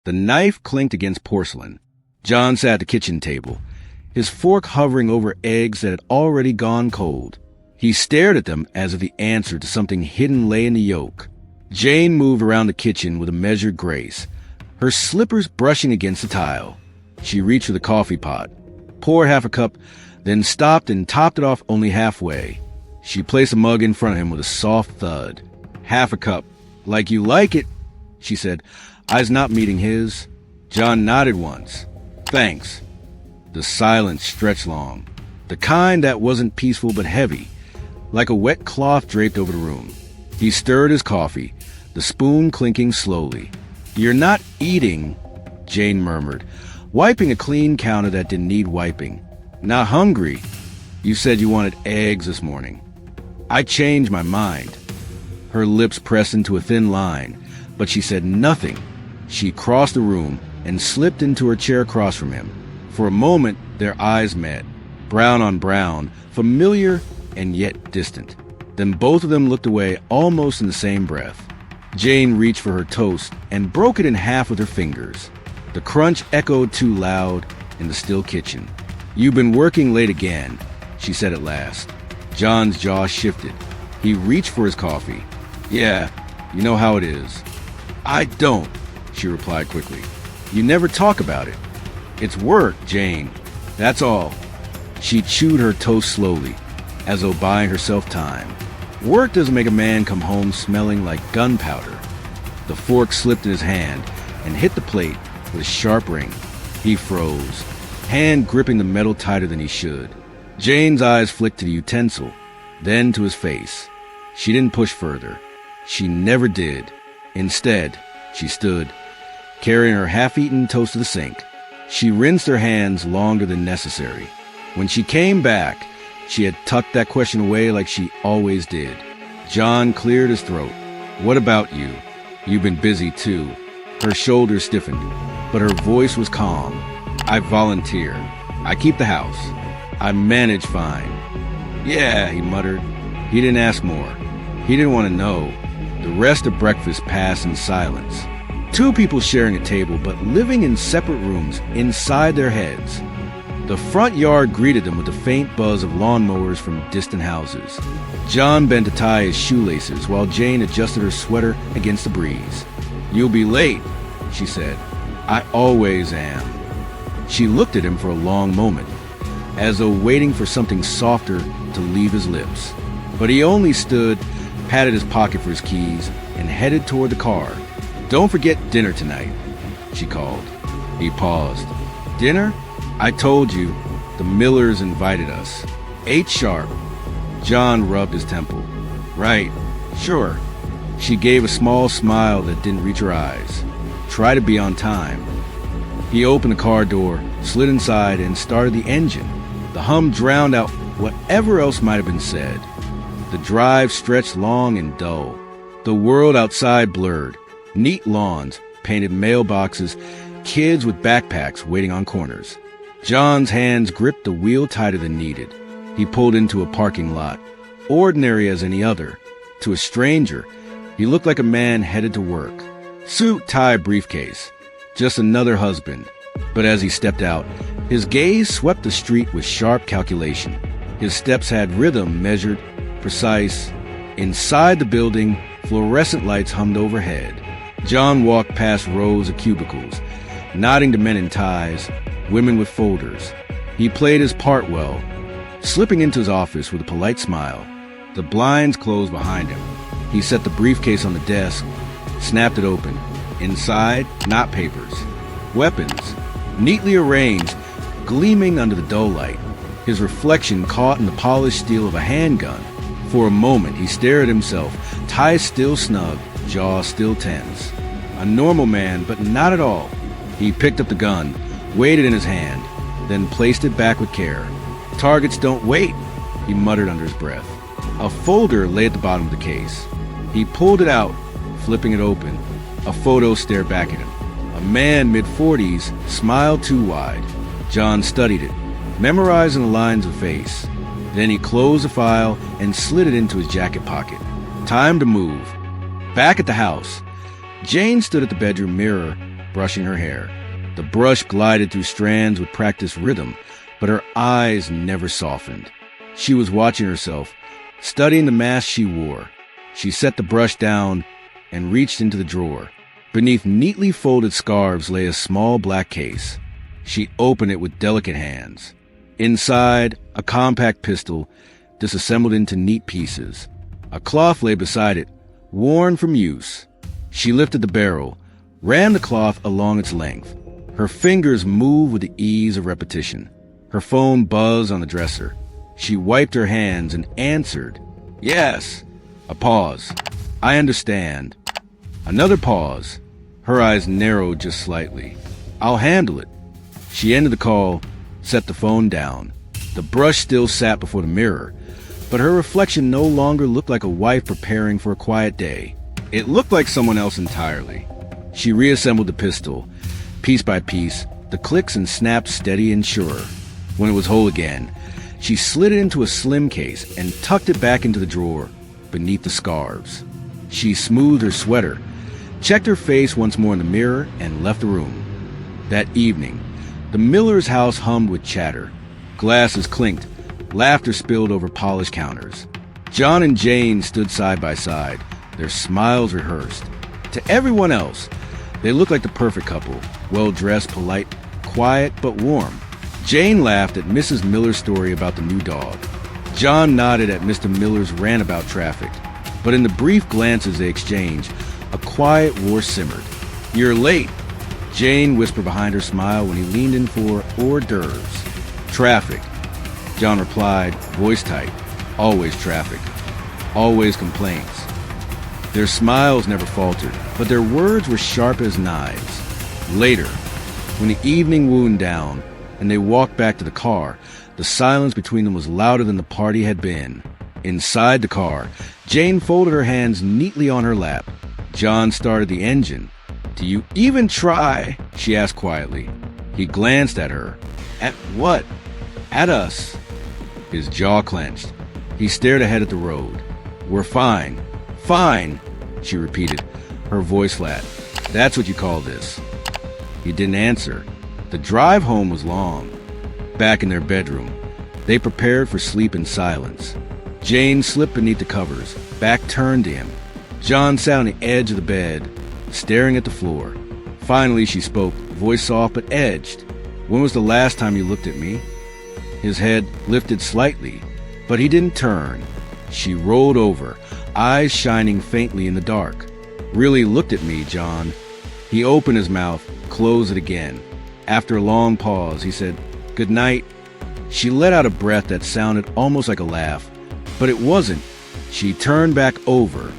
The knife clinked against porcelain. John sat at the kitchen table, his fork hovering over eggs that had already gone cold. He stared at them as if the answer to something hidden lay in the yolk. Jane moved around the kitchen with a measured grace, her slippers brushing against the tile. She reached for the coffee pot, poured half a cup, then stopped and topped it off only halfway. She placed a mug in front of him with a soft thud. "Half a cup. Like you like it," she said, eyes not meeting his. John nodded once. "Thanks." The silence stretched long, the kind that wasn't peaceful but heavy, like a wet cloth draped over the room. He stirred his coffee, the spoon clinking slowly. "You're not eating," Jane murmured, wiping a clean counter that didn't need wiping. "Not hungry? You said you wanted eggs this morning." "I changed my mind." Her lips pressed into a thin line, but she said nothing. She crossed the room and slipped into her chair across from him. For a moment, their eyes met, brown on brown, familiar and yet distant. Then both of them looked away almost in the same breath. Jane reached for her toast and broke it in half with her fingers. The crunch echoed too loud in the still kitchen. "You've been working late again," she said at last. John's jaw shifted. He reached for his coffee. "Yeah, you know how it is." "I don't," she replied quickly. "You never talk about it." "It's work, Jane. That's all." She chewed her toast slowly, as though buying herself time. Work doesn't make a man come home smelling like gunpowder. The fork slipped in his hand and hit the plate with a sharp ring. He froze, hand gripping the metal tighter than he should. Jane's eyes flicked to the utensil, then to his face. She didn't push further. She never did. Instead, she stood, carrying her half-eaten toast to the sink. She rinsed her hands longer than necessary. When she came back, she had tucked that question away like she always did. John cleared his throat. "What about you? You've been busy too." Her shoulders stiffened, but her voice was calm. "I volunteer. I keep the house. I manage fine." "Yeah," he muttered. He didn't ask more. He didn't want to know. The rest of breakfast passed in silence. Two people sharing a table, but living in separate rooms inside their heads. The front yard greeted them with the faint buzz of lawnmowers from distant houses. John bent to tie his shoelaces while Jane adjusted her sweater against the breeze. "You'll be late," she said. "I always am." She looked at him for a long moment, as though waiting for something softer to leave his lips. But he only stood, patted his pocket for his keys, and headed toward the car. "Don't forget dinner tonight," she called. He paused. "Dinner? I told you. The Millers invited us. 8 sharp. John rubbed his temple. "Right. Sure." She gave a small smile that didn't reach her eyes. "Try to be on time." He opened the car door, slid inside, and started the engine. The hum drowned out whatever else might have been said. The drive stretched long and dull. The world outside blurred. Neat lawns, painted mailboxes, kids with backpacks waiting on corners. John's hands gripped the wheel tighter than needed. He pulled into a parking lot, ordinary as any other. To a stranger, he looked like a man headed to work. Suit, tie, briefcase. Just another husband. But as he stepped out, his gaze swept the street with sharp calculation. His steps had rhythm, measured, precise. Inside the building, fluorescent lights hummed overhead. John walked past rows of cubicles, nodding to men in ties, women with folders. He played his part well, slipping into his office with a polite smile. The blinds closed behind him. He set the briefcase on the desk, snapped it open. Inside, not papers. Weapons, neatly arranged, gleaming under the dull light. His reflection caught in the polished steel of a handgun. For a moment, he stared at himself, tie still snug, jaw still tense. A normal man, but not at all. He picked up the gun, weighed it in his hand, then placed it back with care. "Targets don't wait," he muttered under his breath. A folder lay at the bottom of the case. He pulled it out, flipping it open. A photo stared back at him. A man mid-40s, smiled too wide. John studied it, memorizing the lines of the face. Then he closed the file and slid it into his jacket pocket. Time to move. Back at the house, Jane stood at the bedroom mirror, brushing her hair. The brush glided through strands with practiced rhythm, but her eyes never softened. She was watching herself, studying the mask she wore. She set the brush down and reached into the drawer. Beneath neatly folded scarves lay a small black case. She opened it with delicate hands. Inside, a compact pistol, disassembled into neat pieces. A cloth lay beside it, worn from use. She lifted the barrel, ran the cloth along its length. Her fingers moved with the ease of repetition. Her phone buzzed on the dresser. She wiped her hands and answered, "Yes." A pause. "I understand." Another pause. Her eyes narrowed just slightly. "I'll handle it." She ended the call, set the phone down. The brush still sat before the mirror, but her reflection no longer looked like a wife preparing for a quiet day. It looked like someone else entirely. She reassembled the pistol. Piece by piece, the clicks and snaps steady and sure. When it was whole again, she slid it into a slim case and tucked it back into the drawer beneath the scarves. She smoothed her sweater, checked her face once more in the mirror, and left the room. That evening, the Miller's house hummed with chatter. Glasses clinked, laughter spilled over polished counters. John and Jane stood side by side, their smiles rehearsed. To everyone else, they looked like the perfect couple, well-dressed, polite, quiet, but warm. Jane laughed at Mrs. Miller's story about the new dog. John nodded at Mr. Miller's rant about traffic. But in the brief glances they exchanged, a quiet war simmered. "You're late," Jane whispered behind her smile when he leaned in for hors d'oeuvres. "Traffic," John replied, voice tight. "Always traffic. Always complaints." Their smiles never faltered, but their words were sharp as knives. Later, when the evening wound down and they walked back to the car, the silence between them was louder than the party had been. Inside the car, Jane folded her hands neatly on her lap. John started the engine. "Do you even try?" she asked quietly. He glanced at her. "At what?" "At us." His jaw clenched. He stared ahead at the road. "We're fine." "Fine," she repeated, her voice flat. "That's what you call this." He didn't answer. The drive home was long. Back in their bedroom, they prepared for sleep in silence. Jane slipped beneath the covers, back turned to him. John sat on the edge of the bed, staring at the floor. Finally she spoke, voice soft but edged. "When was the last time you looked at me?" His head lifted slightly, but he didn't turn. She rolled over, eyes shining faintly in the dark. "Really looked at me, John." He opened his mouth, closed it again. After a long pause, he said, "Good night." She let out a breath that sounded almost like a laugh, but it wasn't. She turned back over,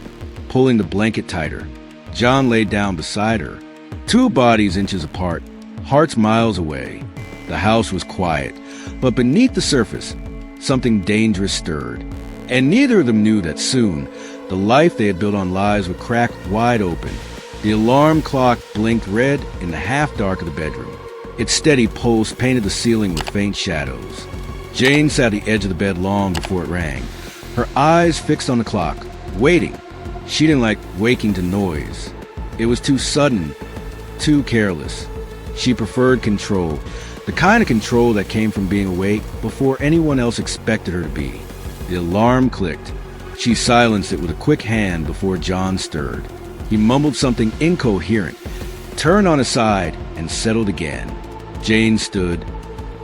pulling the blanket tighter. John laid down beside her, two bodies inches apart, hearts miles away. The house was quiet, but beneath the surface, something dangerous stirred. And neither of them knew that soon, the life they had built on lies would crack wide open. The alarm clock blinked red in the half-dark of the bedroom. Its steady pulse painted the ceiling with faint shadows. Jane sat at the edge of the bed long before it rang, her eyes fixed on the clock, waiting. She didn't like waking to noise. It was too sudden, too careless. She preferred control, the kind of control that came from being awake before anyone else expected her to be. The alarm clicked. She silenced it with a quick hand before John stirred. He mumbled something incoherent, turned on his side, and settled again. Jane stood,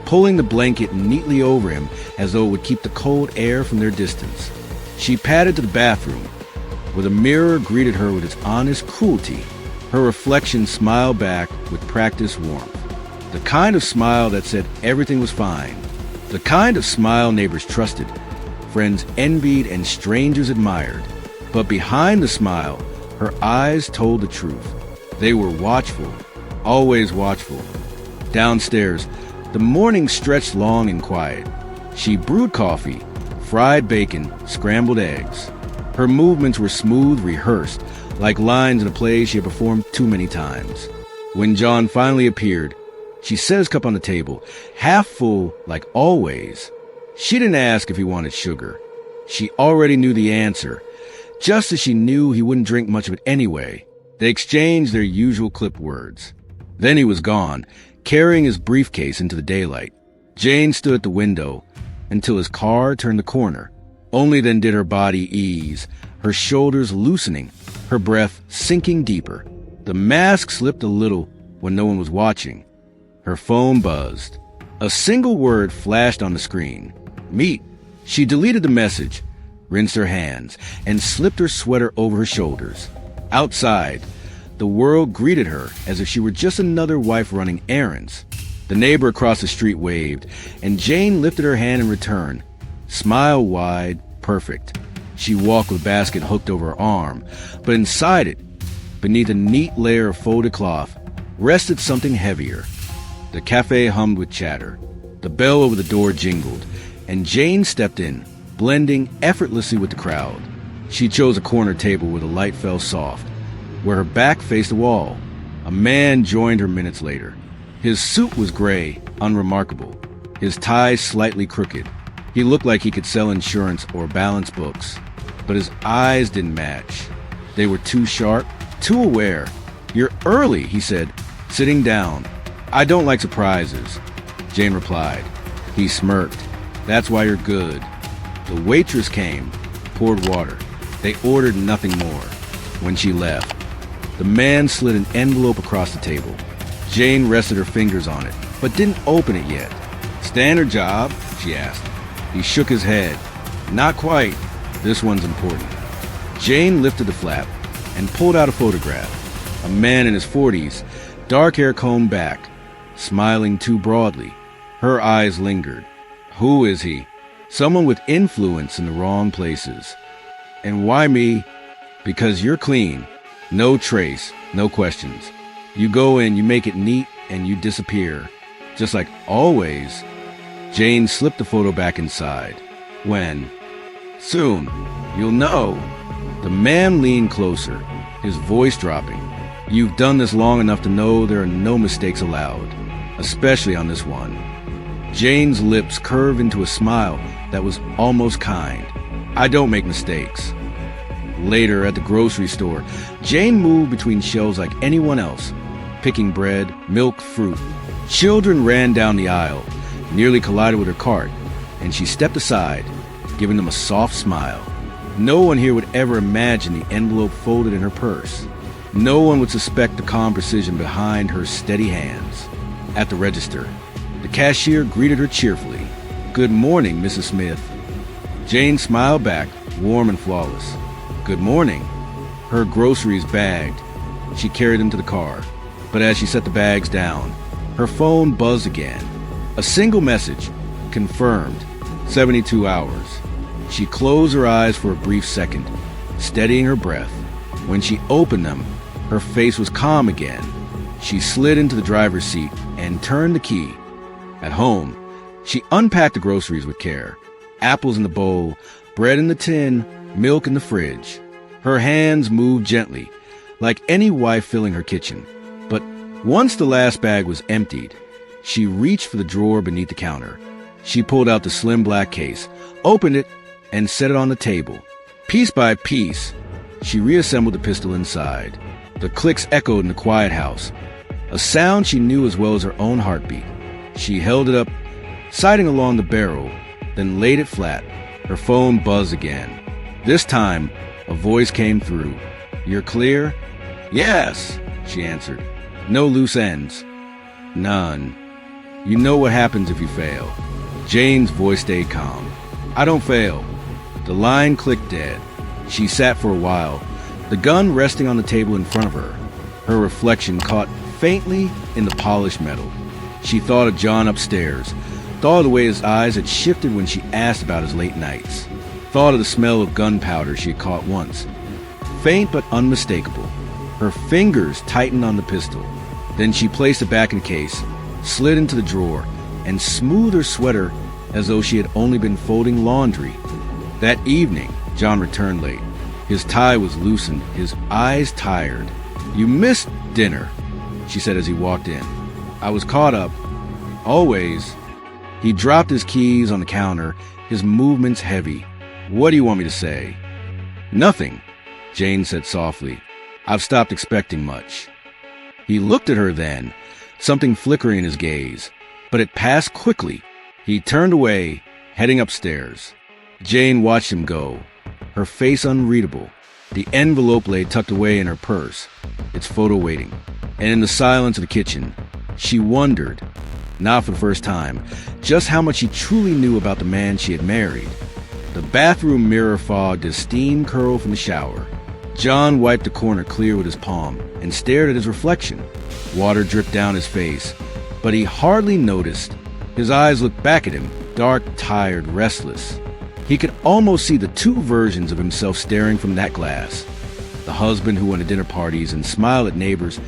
pulling the blanket neatly over him as though it would keep the cold air from their distance. She padded to the bathroom, where the mirror greeted her with its honest cruelty. Her reflection smiled back with practiced warmth. The kind of smile that said everything was fine. The kind of smile neighbors trusted, friends envied, and strangers admired. But behind the smile, her eyes told the truth. They were watchful, always watchful. Downstairs, the morning stretched long and quiet. She brewed coffee, fried bacon, scrambled eggs. Her movements were smooth, rehearsed, like lines in a play she had performed too many times. When John finally appeared, she set his cup on the table, half full like always. She didn't ask if he wanted sugar. She already knew the answer, just as she knew he wouldn't drink much of it anyway. They exchanged their usual clipped words. Then he was gone, carrying his briefcase into the daylight. Jane stood at the window until his car turned the corner. Only then did her body ease, her shoulders loosening, her breath sinking deeper. The mask slipped a little when no one was watching. Her phone buzzed. A single word flashed on the screen. Meet. She deleted the message, rinsed her hands, and slipped her sweater over her shoulders. Outside, the world greeted her as if she were just another wife running errands. The neighbor across the street waved, and Jane lifted her hand in return. Smile wide, perfect. She walked with a basket hooked over her arm, but inside it, beneath a neat layer of folded cloth, rested something heavier. The cafe hummed with chatter. The bell over the door jingled, and Jane stepped in, blending effortlessly with the crowd. She chose a corner table where the light fell soft, where her back faced the wall. A man joined her minutes later. His suit was gray, unremarkable, his tie slightly crooked. He looked like he could sell insurance or balance books, but his eyes didn't match. They were too sharp, too aware. "You're early," he said, sitting down. "I don't like surprises," Jane replied. He smirked. "That's why you're good." The waitress came, poured water. They ordered nothing more. When she left, the man slid an envelope across the table. Jane rested her fingers on it, but didn't open it yet. "Standard job?" she asked. He shook his head. "Not quite. This one's important." Jane lifted the flap and pulled out a photograph. A man in his 40s, dark hair combed back, smiling too broadly. Her eyes lingered. Who is he? Someone with influence in the wrong places. "And why me?" "Because you're clean. No trace, no questions. You go in, you make it neat, and you disappear. Just like always." Jane slipped the photo back inside. "When?" "Soon. You'll know." The man leaned closer, his voice dropping. "You've done this long enough to know there are no mistakes allowed, especially on this one." Jane's lips curved into a smile that was almost kind. "I don't make mistakes." Later, at the grocery store, Jane moved between shelves like anyone else, picking bread, milk, fruit. Children ran down the aisle, nearly collided with her cart, and she stepped aside, giving them a soft smile. No one here would ever imagine the envelope folded in her purse. No one would suspect the calm precision behind her steady hands. At the register, the cashier greeted her cheerfully. "Good morning, Mrs. Smith." Jane smiled back, warm and flawless. "Good morning." Her groceries bagged. She carried them to the car. But as she set the bags down, her phone buzzed again. A single message, confirmed, 72 hours. She closed her eyes for a brief second, steadying her breath. When she opened them, her face was calm again. She slid into the driver's seat and turned the key. At home, she unpacked the groceries with care. Apples in the bowl, bread in the tin, milk in the fridge. Her hands moved gently, like any wife filling her kitchen. But once the last bag was emptied, she reached for the drawer beneath the counter. She pulled out the slim black case, opened it, and set it on the table. Piece by piece, she reassembled the pistol inside. The clicks echoed in the quiet house, a sound she knew as well as her own heartbeat. She held it up, sighting along the barrel, then laid it flat. Her phone buzzed again. This time, a voice came through. "You're clear?" "Yes," she answered. "No loose ends?" "None." "You know what happens if you fail." Jane's voice stayed calm. "I don't fail." The line clicked dead. She sat for a while, the gun resting on the table in front of her. Her reflection caught faintly in the polished metal. She thought of John upstairs, thought of the way his eyes had shifted when she asked about his late nights, thought of the smell of gunpowder she had caught once. Faint but unmistakable. Her fingers tightened on the pistol. Then she placed it back in the case, slid into the drawer, and smoothed her sweater as though she had only been folding laundry. That evening, John returned late. His tie was loosened, his eyes tired. "You missed dinner," she said as he walked in. "I was caught up. Always." He dropped his keys on the counter, his movements heavy. "What do you want me to say?" "Nothing," Jane said softly. "I've stopped expecting much." He looked at her then, something flickering in his gaze, but it passed quickly. He turned away, heading upstairs. Jane watched him go, her face unreadable. The envelope lay tucked away in her purse, its photo waiting. And in the silence of the kitchen, she wondered, not for the first time, just how much he truly knew about the man she had married. The bathroom mirror fogged as steam curled from the shower. John wiped the corner clear with his palm and stared at his reflection. Water dripped down his face, but he hardly noticed. His eyes looked back at him, dark, tired, restless. He could almost see the two versions of himself staring from that glass. The husband who went to dinner parties and smiled at neighbors,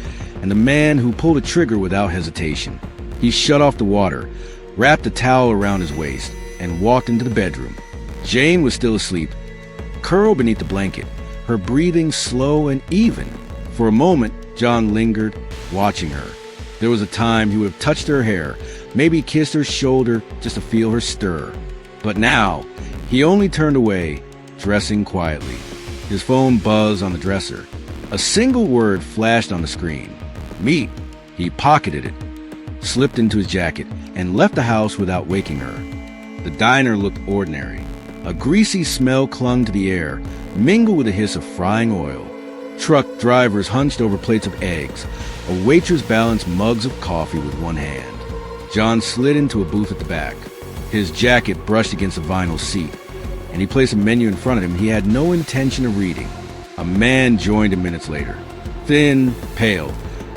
and the man who pulled a trigger without hesitation. He shut off the water, wrapped a towel around his waist, and walked into the bedroom. Jane was still asleep, curled beneath the blanket, her breathing slow and even. For a moment, John lingered, watching her. There was a time he would have touched her hair, maybe kissed her shoulder just to feel her stir. But now, he only turned away, dressing quietly. His phone buzzed on the dresser. A single word flashed on the screen. Meet. He pocketed it, slipped into his jacket, and left the house without waking her. The diner looked ordinary. A greasy smell clung to the air, mingled with the hiss of frying oil. Truck drivers hunched over plates of eggs. A waitress balanced mugs of coffee with one hand. John slid into a booth at the back. His jacket brushed against a vinyl seat, and he placed a menu in front of him he had no intention of reading. A man joined him minutes later, thin, pale,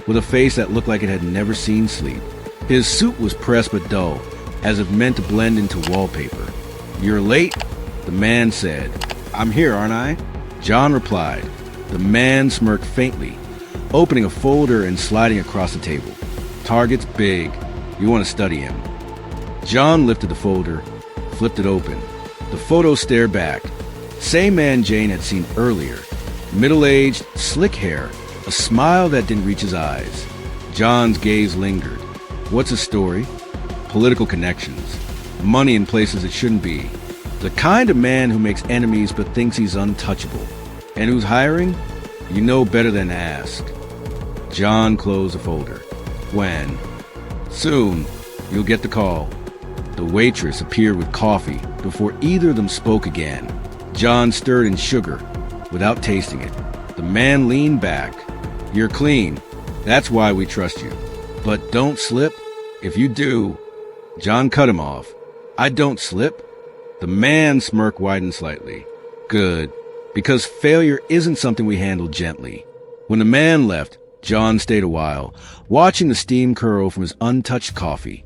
with a face that looked like it had never seen sleep. His suit was pressed but dull, as if meant to blend into wallpaper. "You're late?" the man said. "I'm here, aren't I?" John replied. The man smirked faintly, opening a folder and sliding across the table. "Target's big. You want to study him." John lifted the folder, flipped it open. The photo stared back. Same man Jane had seen earlier. Middle-aged, slick hair, a smile that didn't reach his eyes. John's gaze lingered. What's his story? Political connections. Money in places it shouldn't be. The kind of man who makes enemies but thinks he's untouchable. And who's hiring? You know better than to ask. John closed the folder. When? Soon. You'll get the call. The waitress appeared with coffee before either of them spoke again. John stirred in sugar without tasting it. The man leaned back. "You're clean. That's why we trust you. But don't slip. If you do..." John cut him off. "I don't slip." The man's smirk widened slightly. "Good. Because failure isn't something we handle gently." When the man left, John stayed a while, watching the steam curl from his untouched coffee.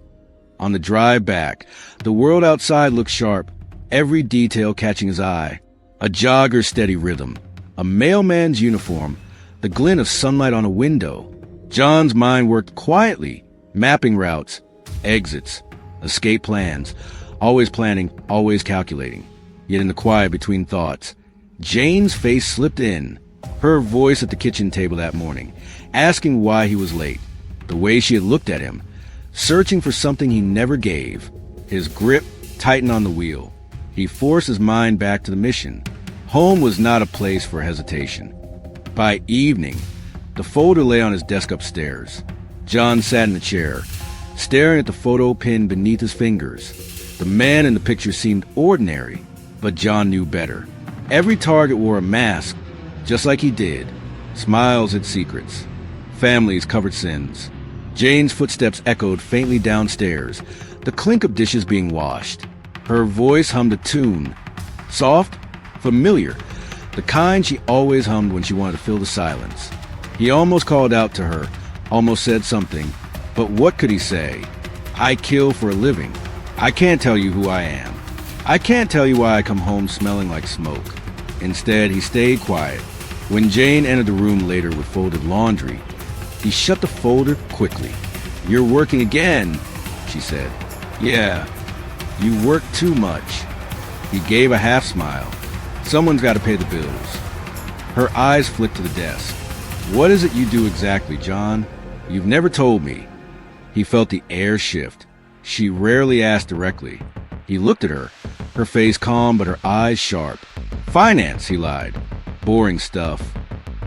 On the drive back, the world outside looked sharp, every detail catching his eye. A jogger's steady rhythm, a mailman's uniform, the glint of sunlight on a window. John's mind worked quietly, mapping routes, exits, escape plans, always planning, always calculating. Yet in the quiet between thoughts, Jane's face slipped in, her voice at the kitchen table that morning, asking why he was late. The way she had looked at him, searching for something he never gave. His grip tightened on the wheel. He forced his mind back to the mission. Home was not a place for hesitation. By evening, the folder lay on his desk upstairs. John sat in a chair, staring at the photo pinned beneath his fingers. The man in the picture seemed ordinary, but John knew better. Every target wore a mask, just like he did. Smiles hid secrets. Families covered sins. Jane's footsteps echoed faintly downstairs, the clink of dishes being washed. Her voice hummed a tune. Soft, familiar, the kind she always hummed when she wanted to fill the silence. He almost called out to her, almost said something, but what could he say? "I kill for a living. I can't tell you who I am. I can't tell you why I come home smelling like smoke." Instead, he stayed quiet. When Jane entered the room later with folded laundry, he shut the folder quickly. "You're working again," she said. "Yeah, you work too much." He gave a half smile. "Someone's got to pay the bills." Her eyes flicked to the desk. "What is it you do exactly, John? You've never told me." He felt the air shift. She rarely asked directly. He looked at her face calm but her eyes sharp. "Finance," he lied. "Boring stuff."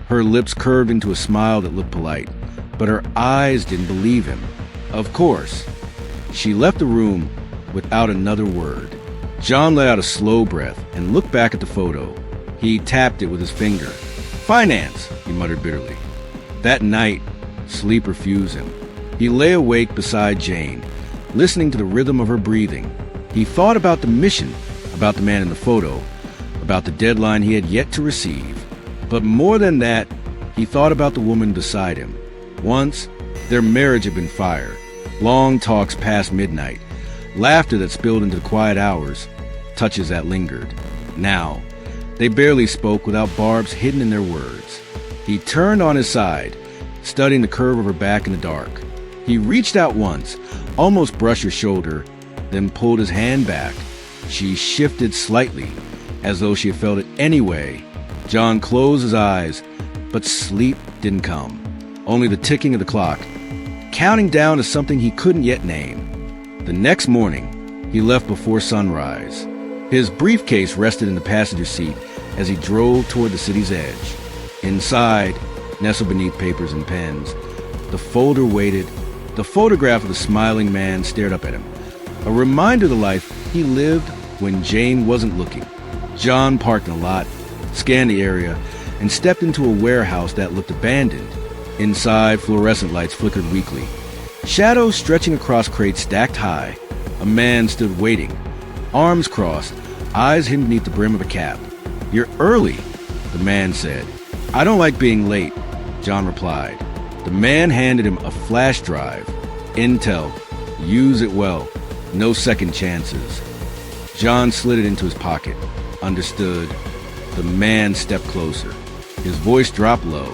Her lips curved into a smile that looked polite, but her eyes didn't believe him. Of course. She left the room without another word. John let out a slow breath and looked back at the photo. He tapped it with his finger. Finance, he muttered bitterly. That night, sleep refused him. He lay awake beside Jane, listening to the rhythm of her breathing. He thought about the mission, about the man in the photo, about the deadline he had yet to receive. But more than that, he thought about the woman beside him. Once, their marriage had been fire. Long talks past midnight, laughter that spilled into the quiet hours, touches that lingered. Now, they barely spoke without barbs hidden in their words. He turned on his side, studying the curve of her back in the dark. He reached out once, almost brushed her shoulder, then pulled his hand back. She shifted slightly, as though she had felt it anyway. John closed his eyes, but sleep didn't come. Only the ticking of the clock, counting down to something he couldn't yet name. The next morning, he left before sunrise. His briefcase rested in the passenger seat as he drove toward the city's edge. Inside, nestled beneath papers and pens, the folder waited. The photograph of the smiling man stared up at him, a reminder of the life he lived when Jane wasn't looking. John parked in a lot, scanned the area, and stepped into a warehouse that looked abandoned. Inside, fluorescent lights flickered weakly. Shadows stretching across crates stacked high. A man stood waiting, arms crossed, eyes hidden beneath the brim of a cap. "You're early," the man said. "I don't like being late," John replied. The man handed him a flash drive. Intel. Use it well. No second chances. John slid it into his pocket. Understood. The man stepped closer. His voice dropped low.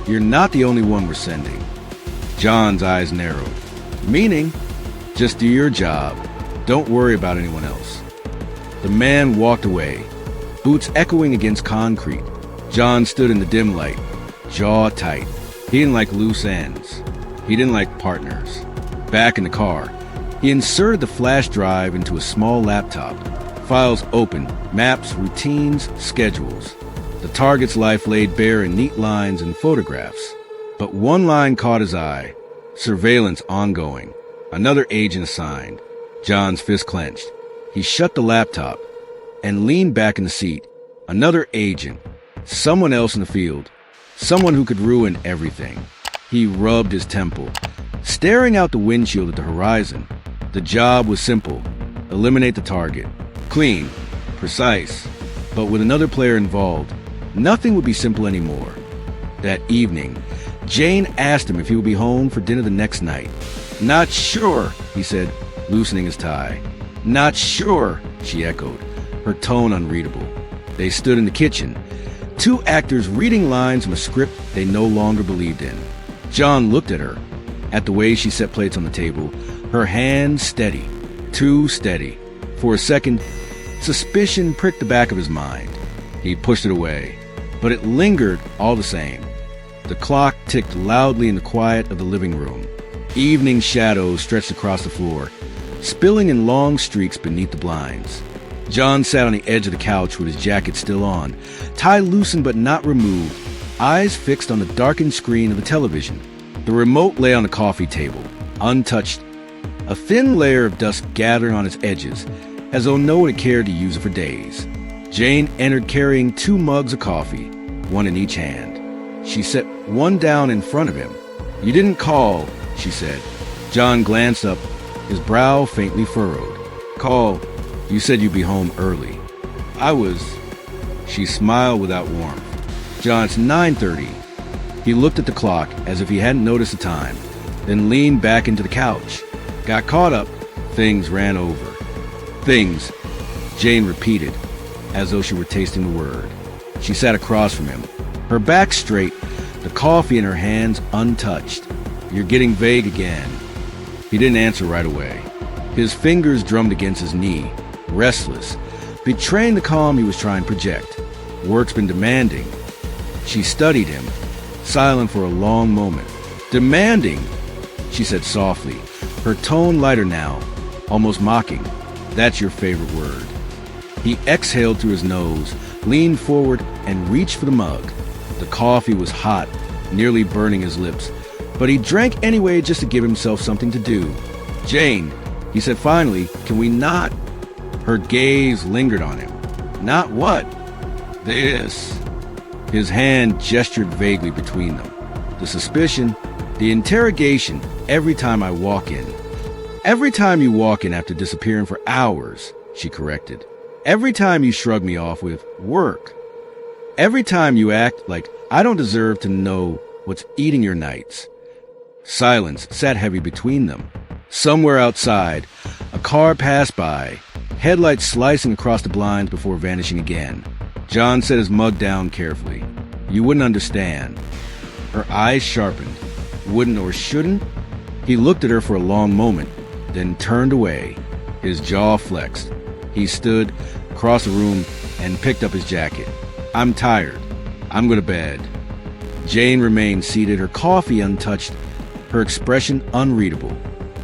"You're not the only one we're sending." John's eyes narrowed. "Meaning?" "Just do your job. Don't worry about anyone else." The man walked away, boots echoing against concrete. John stood in the dim light, jaw tight. He didn't like loose ends. He didn't like partners. Back in the car, he inserted the flash drive into a small laptop. Files open, maps, routines, schedules. The target's life laid bare in neat lines and photographs. But one line caught his eye. Surveillance ongoing. Another agent assigned. John's fist clenched. He shut the laptop and leaned back in the seat. Another agent. Someone else in the field. Someone who could ruin everything. He rubbed his temple, staring out the windshield at the horizon. The job was simple. Eliminate the target. Clean. Precise. But with another player involved, nothing would be simple anymore. That evening, Jane asked him if he would be home for dinner the next night. "Not sure," he said, loosening his tie. "Not sure," she echoed, her tone unreadable. They stood in the kitchen, two actors reading lines from a script they no longer believed in. John looked at her, at the way she set plates on the table, her hand steady, too steady. For a second, suspicion pricked the back of his mind. He pushed it away, but it lingered all the same. The clock ticked loudly in the quiet of the living room. Evening shadows stretched across the floor, spilling in long streaks beneath the blinds. John sat on the edge of the couch with his jacket still on, tie loosened but not removed, eyes fixed on the darkened screen of the television. The remote lay on the coffee table, untouched, a thin layer of dust gathering on its edges, as though no one had cared to use it for days. Jane entered carrying 2 mugs of coffee, one in each hand. She set one down in front of him. "You didn't call," she said. John glanced up, his brow faintly furrowed. "Call. You said you'd be home early." "I was." She smiled without warmth. "John, it's 9:30. He looked at the clock as if he hadn't noticed the time, then leaned back into the couch. "Got caught up. Things ran over." "Things," Jane repeated, as though she were tasting the word. She sat across from him, her back straight, the coffee in her hands untouched. "You're getting vague again." He didn't answer right away. His fingers drummed against his knee, restless, betraying the calm he was trying to project. "Work's been demanding." She studied him, silent for a long moment. "Demanding," she said softly, her tone lighter now, almost mocking. "That's your favorite word." He exhaled through his nose, leaned forward, and reached for the mug. The coffee was hot, nearly burning his lips, but he drank anyway just to give himself something to do. "Jane," he said finally, "can we not?" Her gaze lingered on him. "Not what?" "This." His hand gestured vaguely between them. "The suspicion, the interrogation every time I walk in." "Every time you walk in after disappearing for hours," she corrected. "Every time you shrug me off with work. Every time you act like I don't deserve to know what's eating your nights." Silence sat heavy between them. Somewhere outside, a car passed by, headlights slicing across the blinds before vanishing again. John set his mug down carefully. "You wouldn't understand." Her eyes sharpened. Wouldn't or shouldn't? He looked at her for a long moment, then turned away. His jaw flexed. He stood across the room and picked up his jacket. "I'm tired. I'm going to bed." Jane remained seated, her coffee untouched, her expression unreadable.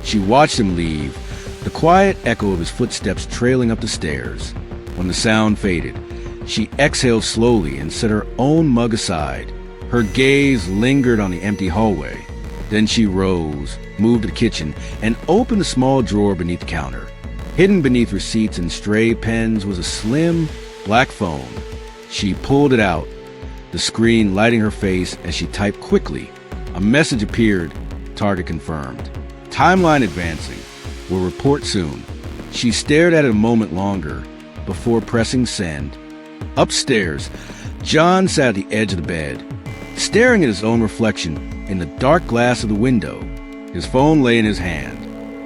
She watched him leave, the quiet echo of his footsteps trailing up the stairs. When the sound faded, she exhaled slowly and set her own mug aside. Her gaze lingered on the empty hallway. Then she rose, moved to the kitchen, and opened a small drawer beneath the counter. Hidden beneath receipts and stray pens was a slim, black phone. She pulled it out, the screen lighting her face as she typed quickly. A message appeared, target confirmed. Timeline advancing. Will report soon. She stared at it a moment longer before pressing send. Upstairs, John sat at the edge of the bed, staring at his own reflection in the dark glass of the window. His phone lay in his hand.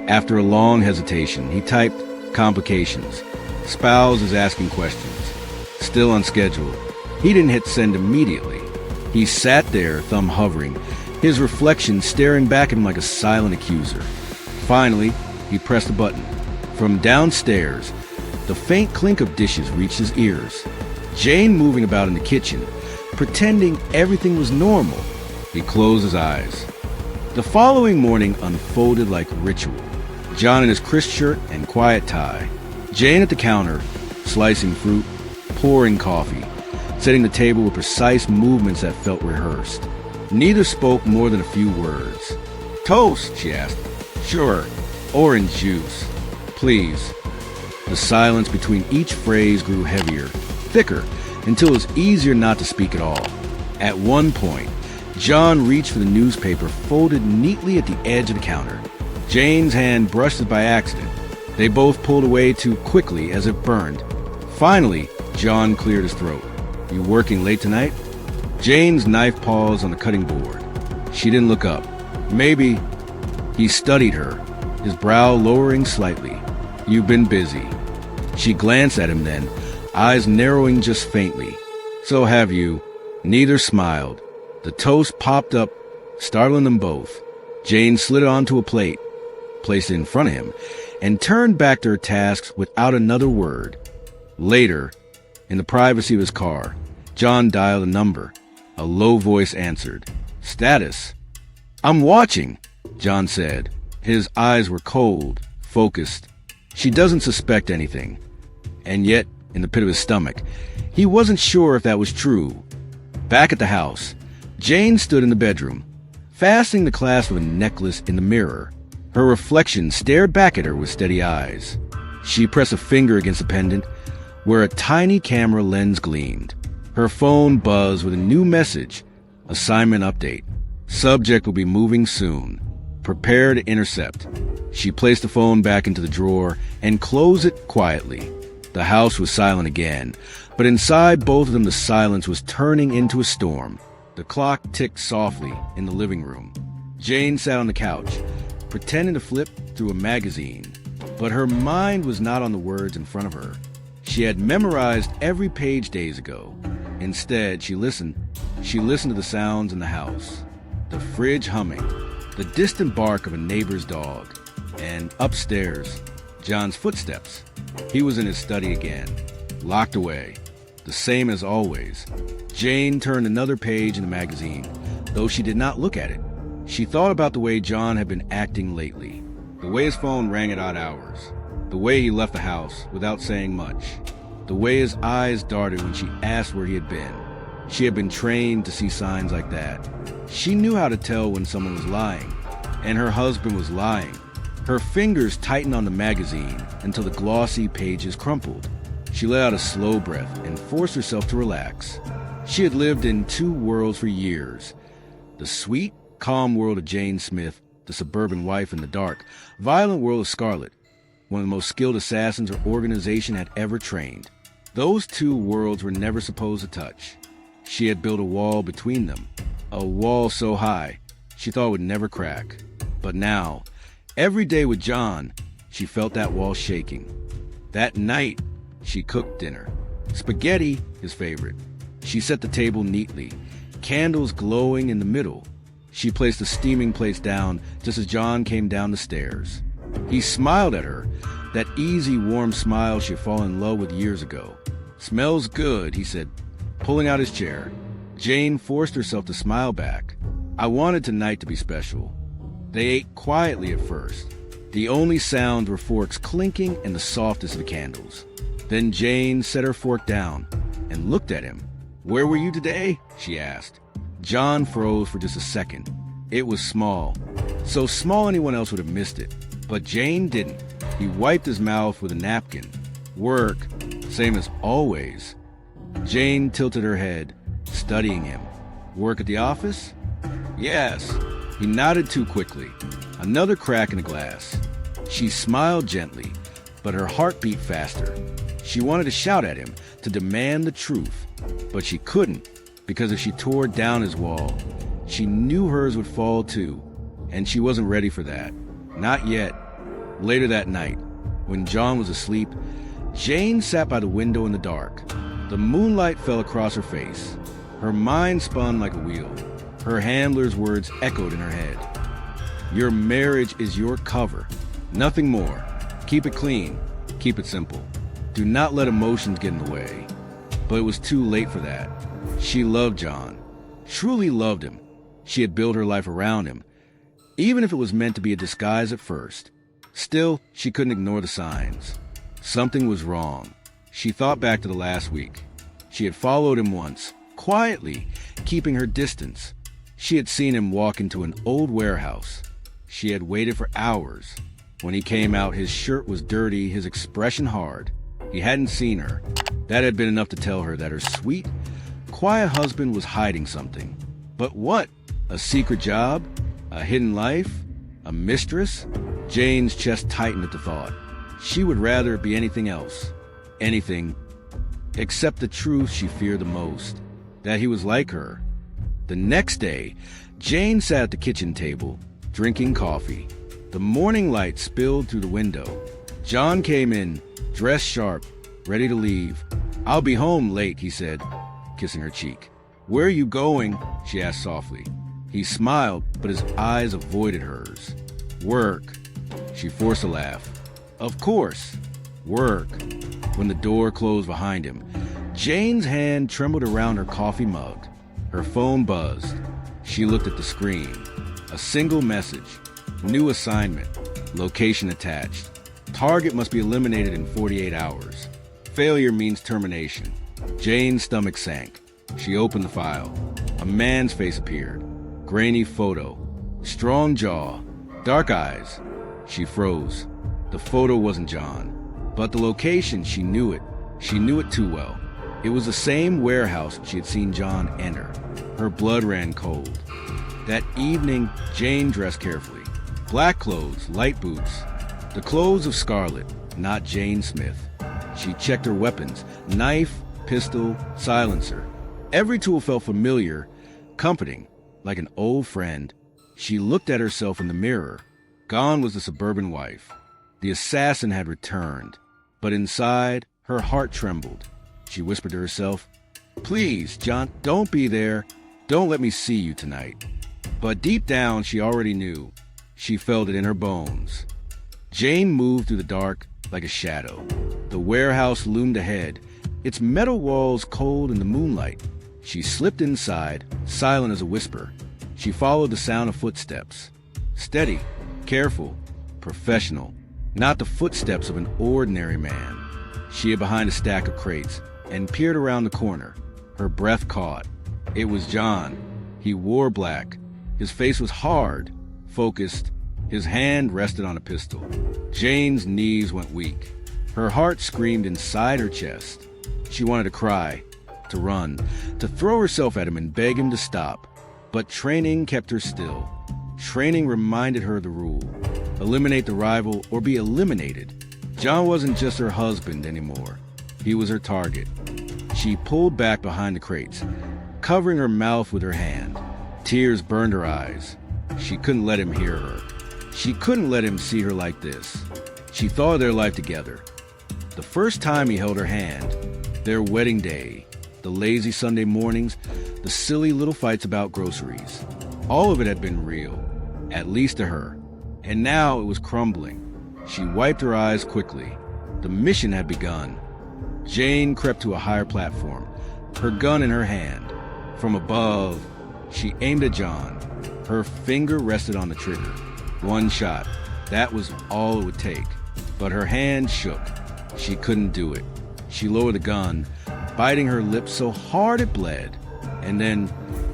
After a long hesitation, he typed complications. Spouse is asking questions. Still on schedule. He didn't hit send immediately. He sat there, thumb hovering, his reflection staring back at him like a silent accuser. Finally, he pressed the button. From downstairs, the faint clink of dishes reached his ears. Jane moving about in the kitchen, pretending everything was normal. He closed his eyes. The following morning unfolded like ritual. John in his crisp shirt and quiet tie. Jane at the counter, slicing fruit, pouring coffee, setting the table with precise movements that felt rehearsed. Neither spoke more than a few words. "Toast?" she asked. "Sure. Orange juice. Please." The silence between each phrase grew heavier, thicker, until it was easier not to speak at all. At one point, John reached for the newspaper folded neatly at the edge of the counter. Jane's hand brushed it by accident. They both pulled away too quickly as it burned. Finally, John cleared his throat. "You working late tonight?" Jane's knife paused on the cutting board. She didn't look up. "Maybe." He studied her, his brow lowering slightly. "You've been busy." She glanced at him then, eyes narrowing just faintly. "So have you." Neither smiled. The toast popped up, startling them both. Jane slid it onto a plate, placed it in front of him, and turned back to her tasks without another word. Later, in the privacy of his car, John dialed a number. A low voice answered. "Status." "I'm watching," John said. His eyes were cold, focused. She doesn't suspect anything. And yet, in the pit of his stomach, he wasn't sure if that was true. Back at the house, Jane stood in the bedroom, fastening the clasp of a necklace in the mirror. Her reflection stared back at her with steady eyes. She pressed a finger against the pendant, where a tiny camera lens gleamed. Her phone buzzed with a new message. Assignment update. Subject will be moving soon. Prepare to intercept. She placed the phone back into the drawer and closed it quietly. The house was silent again, but inside both of them the silence was turning into a storm. The clock ticked softly in the living room. Jane sat on the couch, pretending to flip through a magazine, but her mind was not on the words in front of her. She had memorized every page days ago. Instead, she listened to the sounds in the house. The fridge humming, the distant bark of a neighbor's dog, and upstairs, John's footsteps. He was in his study again, locked away, the same as always. Jane turned another page in the magazine, though she did not look at it. She thought about the way John had been acting lately, the way his phone rang at odd hours, the way he left the house without saying much, the way his eyes darted when she asked where he had been. She had been trained to see signs like that. She knew how to tell when someone was lying, and her husband was lying. Her fingers tightened on the magazine until the glossy pages crumpled. She let out a slow breath and forced herself to relax. She had lived in two worlds for years. The sweet, calm world of Jane Smith, the suburban wife in the dark, violent world of Scarlett, one of the most skilled assassins her organization had ever trained. Those two worlds were never supposed to touch. She had built a wall between them, a wall so high she thought it would never crack. But now, every day with John, she felt that wall shaking. That night, she cooked dinner. Spaghetti, his favorite. She set the table neatly, candles glowing in the middle. She placed the steaming plates down just as John came down the stairs. He smiled at her, that easy, warm smile she had fallen in love with years ago. "Smells good," he said, pulling out his chair. Jane forced herself to smile back. "I wanted tonight to be special." They ate quietly at first. The only sounds were forks clinking and the softest of the candles. Then Jane set her fork down and looked at him. "Where were you today?" she asked. John froze for just a second. It was small, so small anyone else would have missed it. But Jane didn't. He wiped his mouth with a napkin. "Work, same as always." Jane tilted her head, studying him. "Work at the office?" "Yes." He nodded too quickly. Another crack in the glass. She smiled gently, but her heart beat faster. She wanted to shout at him, to demand the truth, but she couldn't, because if she tore down his wall, she knew hers would fall too, and she wasn't ready for that. Not yet. Later that night, when John was asleep, Jane sat by the window in the dark. The moonlight fell across her face. Her mind spun like a wheel. Her handler's words echoed in her head. "Your marriage is your cover. Nothing more. Keep it clean. Keep it simple. Do not let emotions get in the way." But it was too late for that. She loved John. Truly loved him. She had built her life around him, even if it was meant to be a disguise at first. Still, she couldn't ignore the signs. Something was wrong. She thought back to the last week. She had followed him once, quietly, keeping her distance. She had seen him walk into an old warehouse. She had waited for hours. When he came out, his shirt was dirty, his expression hard. He hadn't seen her. That had been enough to tell her that her sweet, quiet husband was hiding something. But what? A secret job? A hidden life? A mistress? Jane's chest tightened at the thought. She would rather it be anything else. Anything except the truth she feared the most, that he was like her. The next day, Jane sat at the kitchen table, drinking coffee. The morning light spilled through the window. John came in, dressed sharp, ready to leave. "I'll be home late," he said, kissing her cheek. "Where are you going?" she asked softly. He smiled, but his eyes avoided hers. "Work." She forced a laugh. "Of course. Work." When the door closed behind him, Jane's hand trembled around her coffee mug. Her phone buzzed. She looked at the screen. A single message. New assignment. Location attached. Target must be eliminated in 48 hours. Failure means termination. Jane's stomach sank. She opened the file. A man's face appeared. Grainy photo. Strong jaw. Dark eyes. She froze. The photo wasn't John. But the location, she knew it. She knew it too well. It was the same warehouse she had seen John enter. Her blood ran cold. That evening, Jane dressed carefully. Black clothes, light boots. The clothes of Scarlett, not Jane Smith. She checked her weapons. Knife, pistol, silencer. Every tool felt familiar, comforting, like an old friend. She looked at herself in the mirror. Gone was the suburban wife. The assassin had returned. But inside, her heart trembled. She whispered to herself, "Please, John, don't be there. Don't let me see you tonight." But deep down, she already knew. She felt it in her bones. Jane moved through the dark like a shadow. The warehouse loomed ahead, its metal walls cold in the moonlight. She slipped inside, silent as a whisper. She followed the sound of footsteps. Steady, careful, professional. Not the footsteps of an ordinary man. She hid behind a stack of crates and peered around the corner. Her breath caught. It was John. He wore black. His face was hard, focused. His hand rested on a pistol. Jane's knees went weak. Her heart screamed inside her chest. She wanted to cry, to run, to throw herself at him and beg him to stop. But training kept her still. Training reminded her the rule: eliminate the rival or be eliminated. John wasn't just her husband anymore. He was her target. She pulled back behind the crates, covering her mouth with her hand. Tears burned her eyes. She couldn't let him hear her. She couldn't let him see her like this. She thought of their life together. The first time he held her hand, their wedding day, the lazy Sunday mornings, the silly little fights about groceries. All of it had been real, at least to her. And now it was crumbling. She wiped her eyes quickly. The mission had begun. Jane crept to a higher platform, her gun in her hand. From above, she aimed at John. Her finger rested on the trigger. One shot. That was all it would take. But her hand shook. She couldn't do it. She lowered the gun, biting her lips so hard it bled. And then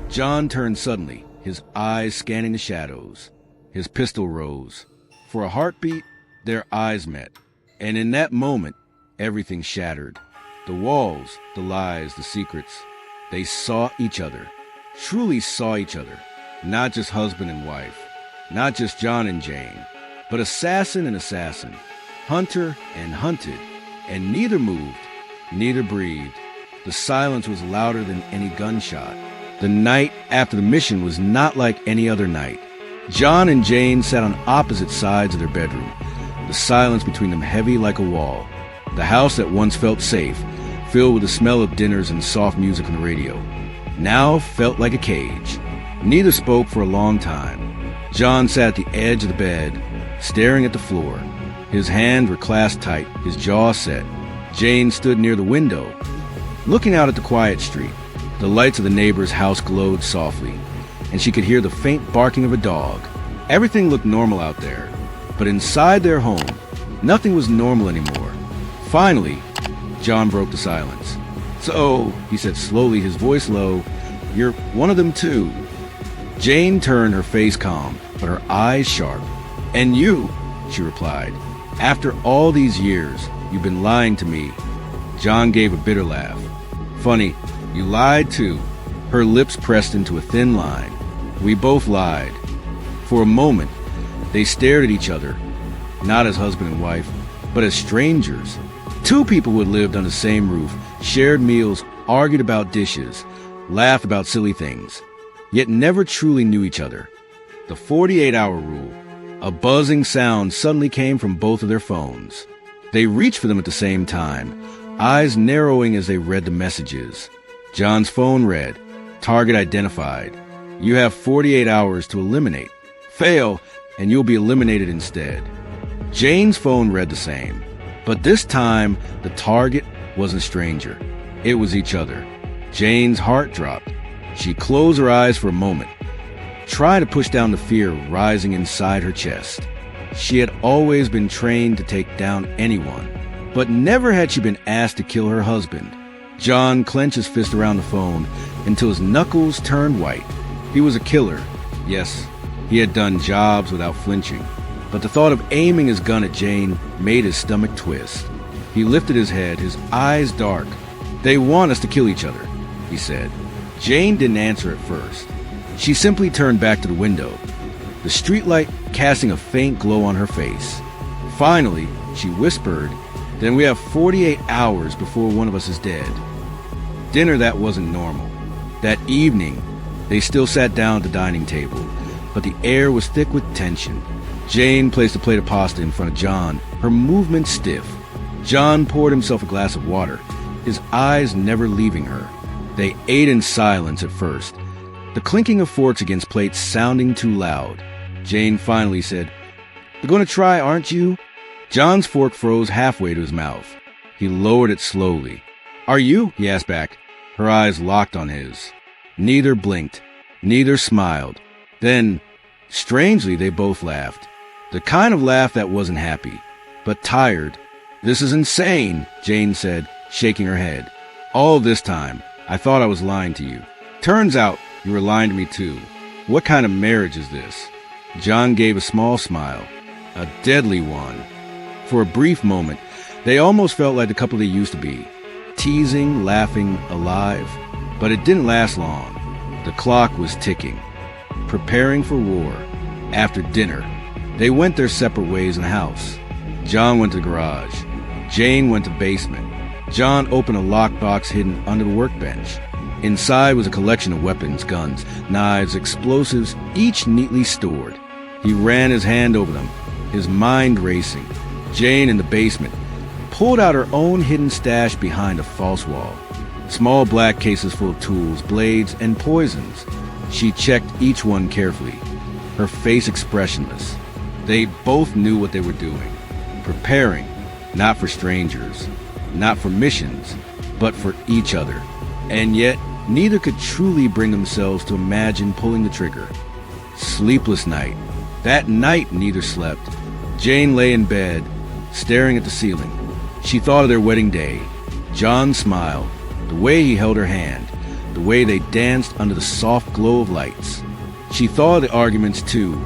John turned suddenly, his eyes scanning the shadows. His pistol rose. For a heartbeat, their eyes met. And in that moment, everything shattered. The walls, the lies, the secrets. They saw each other. Truly saw each other. Not just husband and wife. Not just John and Jane. But assassin and assassin. Hunter and hunted. And neither moved. Neither breathed. The silence was louder than any gunshot. The night after the mission was not like any other night. John and Jane sat on opposite sides of their bedroom, the silence between them heavy like a wall. The house that once felt safe, filled with the smell of dinners and soft music on the radio, now felt like a cage. Neither spoke for a long time. John sat at the edge of the bed, staring at the floor. His hands were clasped tight, his jaw set. Jane stood near the window, looking out at the quiet street. The lights of the neighbor's house glowed softly, and she could hear the faint barking of a dog. Everything looked normal out there, but inside their home, nothing was normal anymore. Finally, John broke the silence. "So," he said slowly, his voice low, "you're one of them too." Jane turned, her face calm, but her eyes sharp. "And you," she replied, "after all these years, you've been lying to me." John gave a bitter laugh. "Funny, you lied too." Her lips pressed into a thin line. "We both lied." For a moment, they stared at each other, not as husband and wife, but as strangers. Two people who had lived on the same roof, shared meals, argued about dishes, laughed about silly things, yet never truly knew each other. The 48-hour rule. A buzzing sound suddenly came from both of their phones. They reached for them at the same time, eyes narrowing as they read the messages. John's phone read, "Target identified. You have 48 hours to eliminate. Fail, and you'll be eliminated instead." Jane's phone read the same, but this time the target wasn't a stranger. It was each other. Jane's heart dropped. She closed her eyes for a moment, trying to push down the fear rising inside her chest. She had always been trained to take down anyone, but never had she been asked to kill her husband. John clenched his fist around the phone until his knuckles turned white. He was a killer. Yes, he had done jobs without flinching, but the thought of aiming his gun at Jane made his stomach twist. He lifted his head, his eyes dark. "They want us to kill each other," he said. Jane didn't answer at first. She simply turned back to the window, the streetlight casting a faint glow on her face. Finally, she whispered, "Then we have 48 hours before one of us is dead." Dinner that wasn't normal. That evening, they still sat down at the dining table, but the air was thick with tension. Jane placed a plate of pasta in front of John, her movements stiff. John poured himself a glass of water, his eyes never leaving her. They ate in silence at first, the clinking of forks against plates sounding too loud. Jane finally said, "You're going to try, aren't you?" John's fork froze halfway to his mouth. He lowered it slowly. "Are you?" he asked back. Her eyes locked on his. Neither blinked. Neither smiled. Then, strangely, they both laughed. The kind of laugh that wasn't happy, but tired. "This is insane," Jane said, shaking her head. "All this time, I thought I was lying to you." Turns out you were lying to me too. What kind of marriage is this? John gave a small smile, a deadly one. For a brief moment, they almost felt like the couple they used to be, teasing, laughing, alive. But it didn't last long. The clock was ticking, preparing for war. After dinner, they went their separate ways in the house. John went to the garage. Jane went to the basement. John opened a lockbox hidden under the workbench. Inside was a collection of weapons, guns, knives, explosives, each neatly stored. He ran his hand over them, his mind racing. Jane, in the basement, pulled out her own hidden stash behind a false wall. Small black cases full of tools, blades, and poisons. She checked each one carefully, her face expressionless. They both knew what they were doing. Preparing, not for strangers, not for missions, but for each other. And yet, neither could truly bring themselves to imagine pulling the trigger. Sleepless night. That night, neither slept. Jane lay in bed, staring at the ceiling. She thought of their wedding day. John smiled, the way he held her hand, the way they danced under the soft glow of lights. She thought of the arguments too,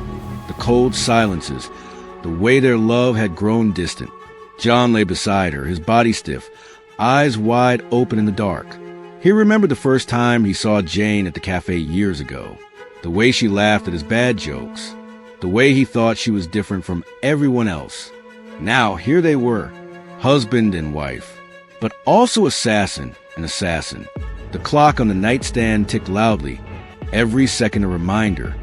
the cold silences, the way their love had grown distant. John lay beside her, his body stiff, eyes wide open in the dark. He remembered the first time he saw Jane at the cafe years ago, the way she laughed at his bad jokes, the way he thought she was different from everyone else. Now, here they were, husband and wife, but also assassin and assassin. The clock on the nightstand ticked loudly, every second a reminder.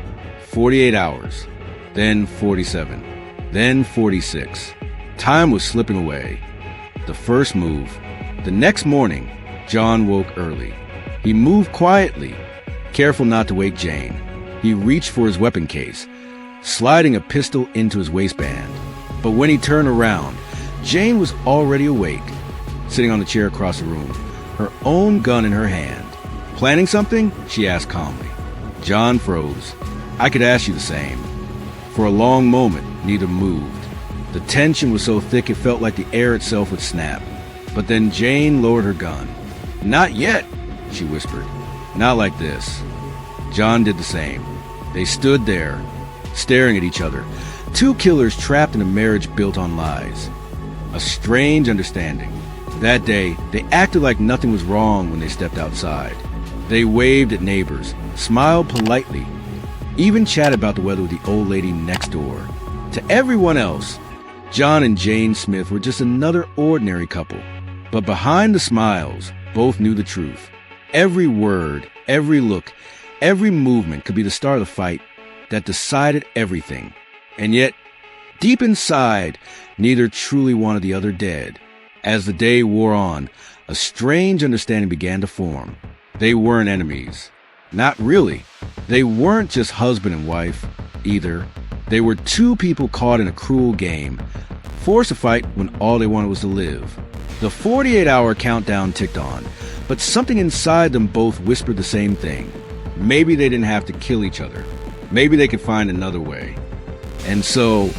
48 hours, then 47, then 46. Time was slipping away. The first move. The next morning, John woke early. He moved quietly, careful not to wake Jane. He reached for his weapon case, sliding a pistol into his waistband. But when he turned around, Jane was already awake, sitting on the chair across the room, her own gun in her hand. "Planning something?" she asked calmly. John froze. "I could ask you the same." For a long moment, neither moved. The tension was so thick it felt like the air itself would snap. But then Jane lowered her gun. "Not yet," she whispered. "Not like this." John did the same. They stood there, staring at each other. Two killers trapped in a marriage built on lies. A strange understanding. That day, they acted like nothing was wrong when they stepped outside. They waved at neighbors, smiled politely, even chatted about the weather with the old lady next door. To everyone else, John and Jane Smith were just another ordinary couple. But behind the smiles, both knew the truth. Every word, every look, every movement could be the start of the fight that decided everything. And yet, deep inside, neither truly wanted the other dead. As the day wore on, a strange understanding began to form. They weren't enemies. Not really. They weren't just husband and wife, either. They were two people caught in a cruel game, forced to fight when all they wanted was to live. The 48-hour countdown ticked on, but something inside them both whispered the same thing. Maybe they didn't have to kill each other. Maybe they could find another way. And so,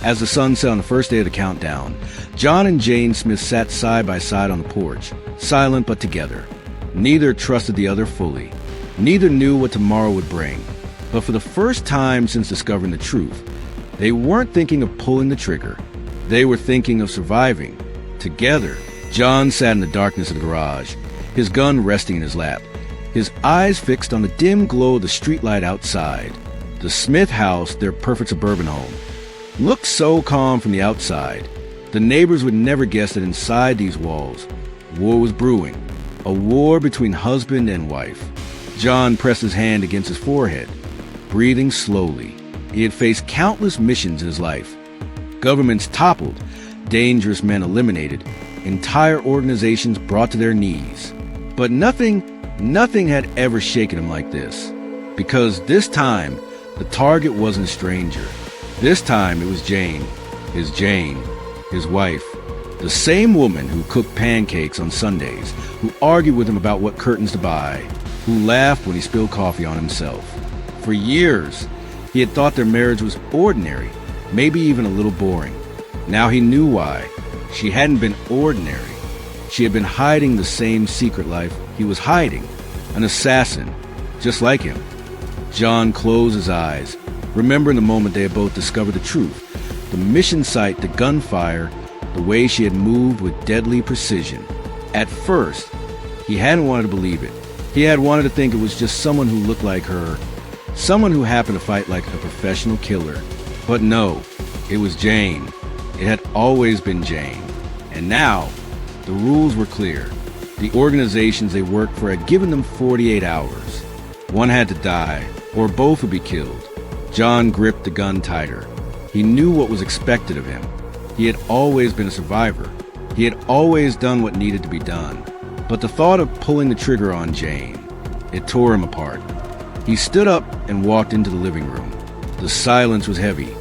as the sun set on the first day of the countdown, John and Jane Smith sat side by side on the porch, silent but together. Neither trusted the other fully. Neither knew what tomorrow would bring. But for the first time since discovering the truth, they weren't thinking of pulling the trigger. They were thinking of surviving. Together. John sat in the darkness of the garage, his gun resting in his lap, his eyes fixed on the dim glow of the streetlight outside. The Smith house, their perfect suburban home, looked so calm from the outside. The neighbors would never guess that inside these walls, war was brewing. A war between husband and wife. John pressed his hand against his forehead, breathing slowly. He had faced countless missions in his life. Governments toppled, dangerous men eliminated, entire organizations brought to their knees. But nothing had ever shaken him like this. Because this time, the target wasn't a stranger. This time it was Jane, his wife. The same woman who cooked pancakes on Sundays, who argued with him about what curtains to buy, who laughed when he spilled coffee on himself. For years, he had thought their marriage was ordinary, maybe even a little boring. Now he knew why. She hadn't been ordinary. She had been hiding the same secret life he was hiding. An assassin, just like him. John closed his eyes, remembering the moment they had both discovered the truth. The mission site, the gunfire, the way she had moved with deadly precision. At first, he hadn't wanted to believe it. He had wanted to think it was just someone who looked like her, someone who happened to fight like a professional killer. But no, it was Jane. It had always been Jane. And now, the rules were clear. The organizations they worked for had given them 48 hours. One had to die, or both would be killed. John gripped the gun tighter. He knew what was expected of him. He had always been a survivor. He had always done what needed to be done. But the thought of pulling the trigger on Jane, it tore him apart. He stood up and walked into the living room. The silence was heavy,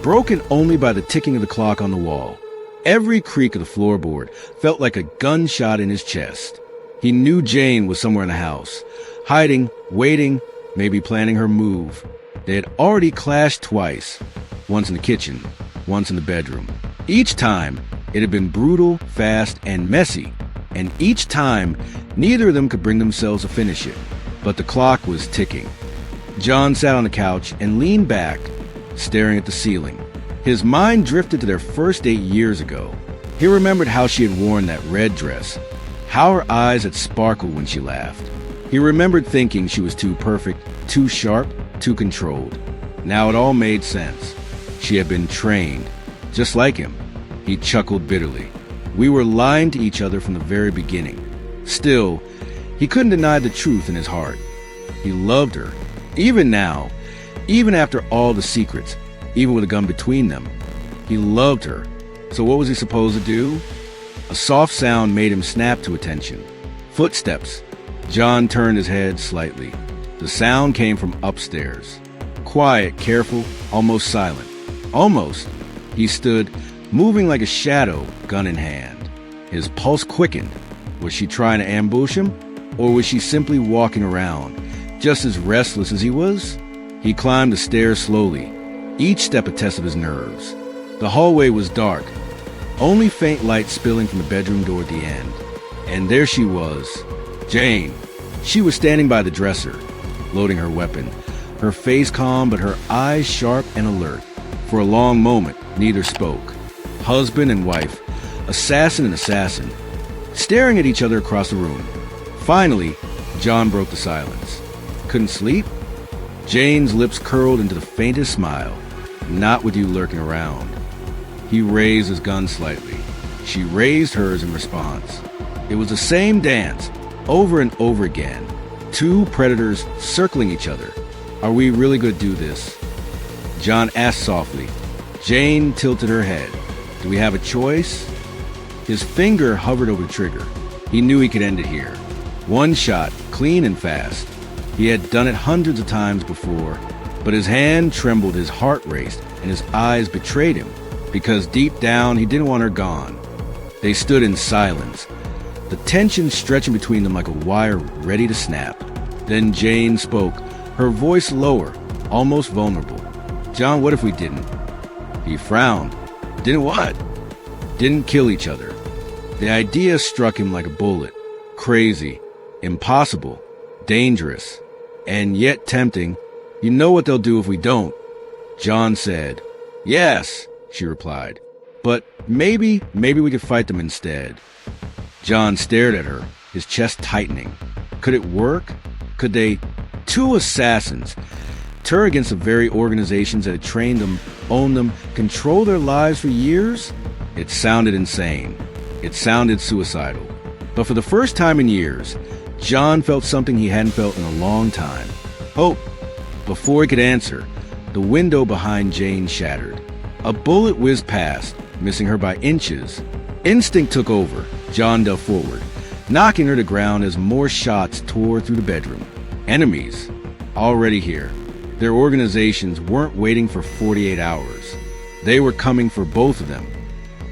broken only by the ticking of the clock on the wall. Every creak of the floorboard felt like a gunshot in his chest. He knew Jane was somewhere in the house, hiding, waiting, maybe planning her move. They had already clashed twice, once in the kitchen, once in the bedroom. Each time, it had been brutal, fast, and messy, and each time, neither of them could bring themselves to finish it. But the clock was ticking. John sat on the couch and leaned back, staring at the ceiling. His mind drifted to their first date years ago. He remembered how she had worn that red dress, how her eyes had sparkled when she laughed. He remembered thinking she was too perfect, too sharp, too controlled. Now it all made sense. She had been trained, just like him. He chuckled bitterly. We were lying to each other from the very beginning. Still, he couldn't deny the truth in his heart. He loved her, even now, even after all the secrets, even with a gun between them. He loved her. So what was he supposed to do? A soft sound made him snap to attention. Footsteps. John turned his head slightly. The sound came from upstairs. Quiet, careful, almost silent. Almost. He stood, moving like a shadow, gun in hand. His pulse quickened. Was she trying to ambush him? Or was she simply walking around, just as restless as he was? He climbed the stairs slowly, each step a test of his nerves. The hallway was dark, only faint light spilling from the bedroom door at the end. And there she was, Jane. She was standing by the dresser, loading her weapon, her face calm but her eyes sharp and alert. For a long moment, neither spoke. Husband and wife, assassin and assassin, staring at each other across the room. Finally, John broke the silence. Couldn't sleep? Jane's lips curled into the faintest smile. Not with you lurking around. He raised his gun slightly. She raised hers in response. It was the same dance, over and over again. Two predators circling each other. Are we really going to do this? John asked softly. Jane tilted her head. Do we have a choice? His finger hovered over the trigger. He knew he could end it here. One shot, clean and fast. He had done it hundreds of times before, but his hand trembled, his heart raced, and his eyes betrayed him, because deep down he didn't want her gone. They stood in silence, the tension stretching between them like a wire ready to snap. Then Jane spoke, her voice lower, almost vulnerable. John, what if we didn't? He frowned. Didn't what? Didn't kill each other. The idea struck him like a bullet. Crazy, impossible, dangerous, and yet tempting. You know what they'll do if we don't. John said. Yes, she replied. But maybe we could fight them instead. John stared at her, his chest tightening. Could it work? Could they, two assassins, turn against the very organizations that had trained them, owned them, controlled their lives for years? It sounded insane. It sounded suicidal. But for the first time in years, John felt something he hadn't felt in a long time. Hope. Before he could answer, the window behind Jane shattered. A bullet whizzed past, missing her by inches. Instinct took over. John dove forward, knocking her to ground as more shots tore through the bedroom. Enemies. Already here. Their organizations weren't waiting for 48 hours. They were coming for both of them.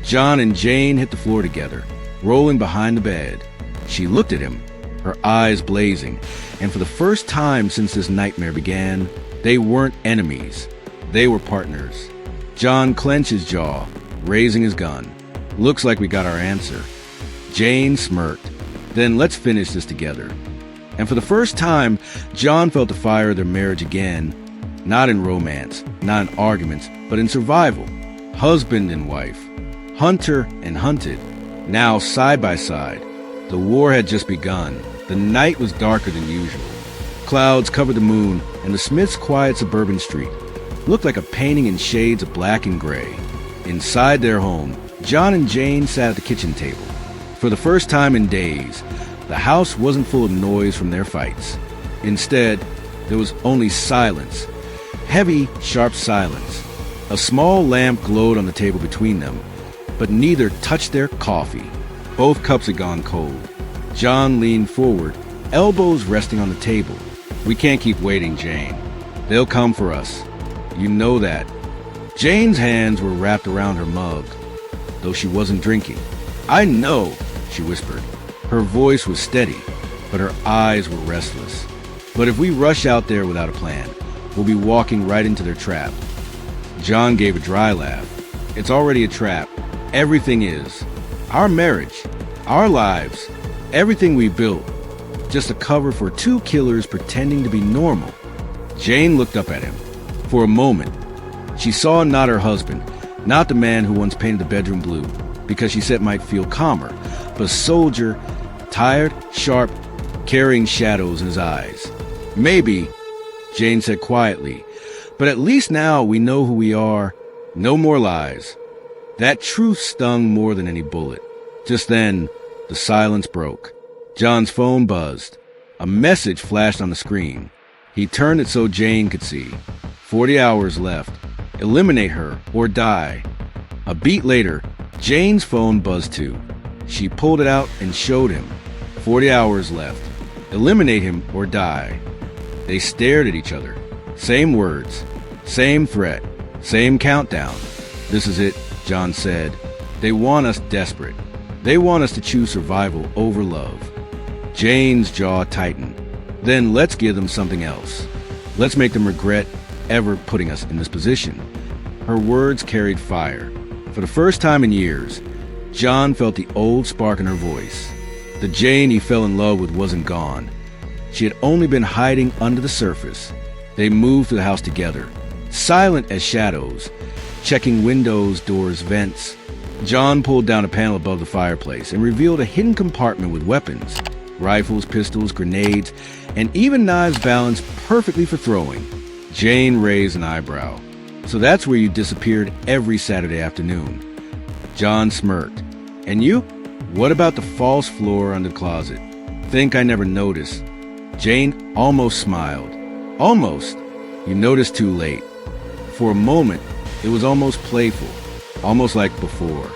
John and Jane hit the floor together, rolling behind the bed. She looked at him, her eyes blazing, and for the first time since this nightmare began, they weren't enemies. They were partners. John clenched his jaw, raising his gun. Looks like we got our answer. Jane smirked. Then let's finish this together. And for the first time, John felt the fire of their marriage again, not in romance, not in arguments, but in survival. Husband and wife, hunter and hunted, now side by side. The war had just begun. The night was darker than usual. Clouds covered the moon, and the Smiths' quiet suburban street looked like a painting in shades of black and gray. Inside their home, John and Jane sat at the kitchen table. For the first time in days, the house wasn't full of noise from their fights. Instead, there was only silence. Heavy, sharp silence. A small lamp glowed on the table between them, but neither touched their coffee. Both cups had gone cold. John leaned forward, elbows resting on the table. "We can't keep waiting, Jane. They'll come for us. You know that." Jane's hands were wrapped around her mug, though she wasn't drinking. "I know," she whispered. Her voice was steady, but her eyes were restless. "But if we rush out there without a plan, we'll be walking right into their trap." John gave a dry laugh. "It's already a trap. Everything is. Our marriage, our lives, everything we built. Just a cover for two killers pretending to be normal." Jane looked up at him. For a moment, she saw not her husband, not the man who once painted the bedroom blue, because she said might feel calmer, but a soldier, tired, sharp, carrying shadows in his eyes. "Maybe," Jane said quietly, "but at least now we know who we are. No more lies." That truth stung more than any bullet. Just then, the silence broke. John's phone buzzed. A message flashed on the screen. He turned it so Jane could see. 40 hours left. Eliminate her or die. A beat later, Jane's phone buzzed too. She pulled it out and showed him. 40 hours left. Eliminate him or die. They stared at each other. Same words. Same threat. Same countdown. "This is it," John said. "They want us desperate. They want us to choose survival over love." Jane's jaw tightened. "Then let's give them something else. Let's make them regret ever putting us in this position." Her words carried fire. For the first time in years, John felt the old spark in her voice. The Jane he fell in love with wasn't gone. She had only been hiding under the surface. They moved through the house together, silent as shadows, checking windows, doors, vents. John pulled down a panel above the fireplace and revealed a hidden compartment with weapons. Rifles, pistols, grenades, and even knives balanced perfectly for throwing. Jane raised an eyebrow. "So that's where you disappeared every Saturday afternoon." John smirked. "And you? What about the false floor under the closet? Think I never noticed?" Jane almost smiled. "Almost. You noticed too late." For a moment, it was almost playful, almost like before.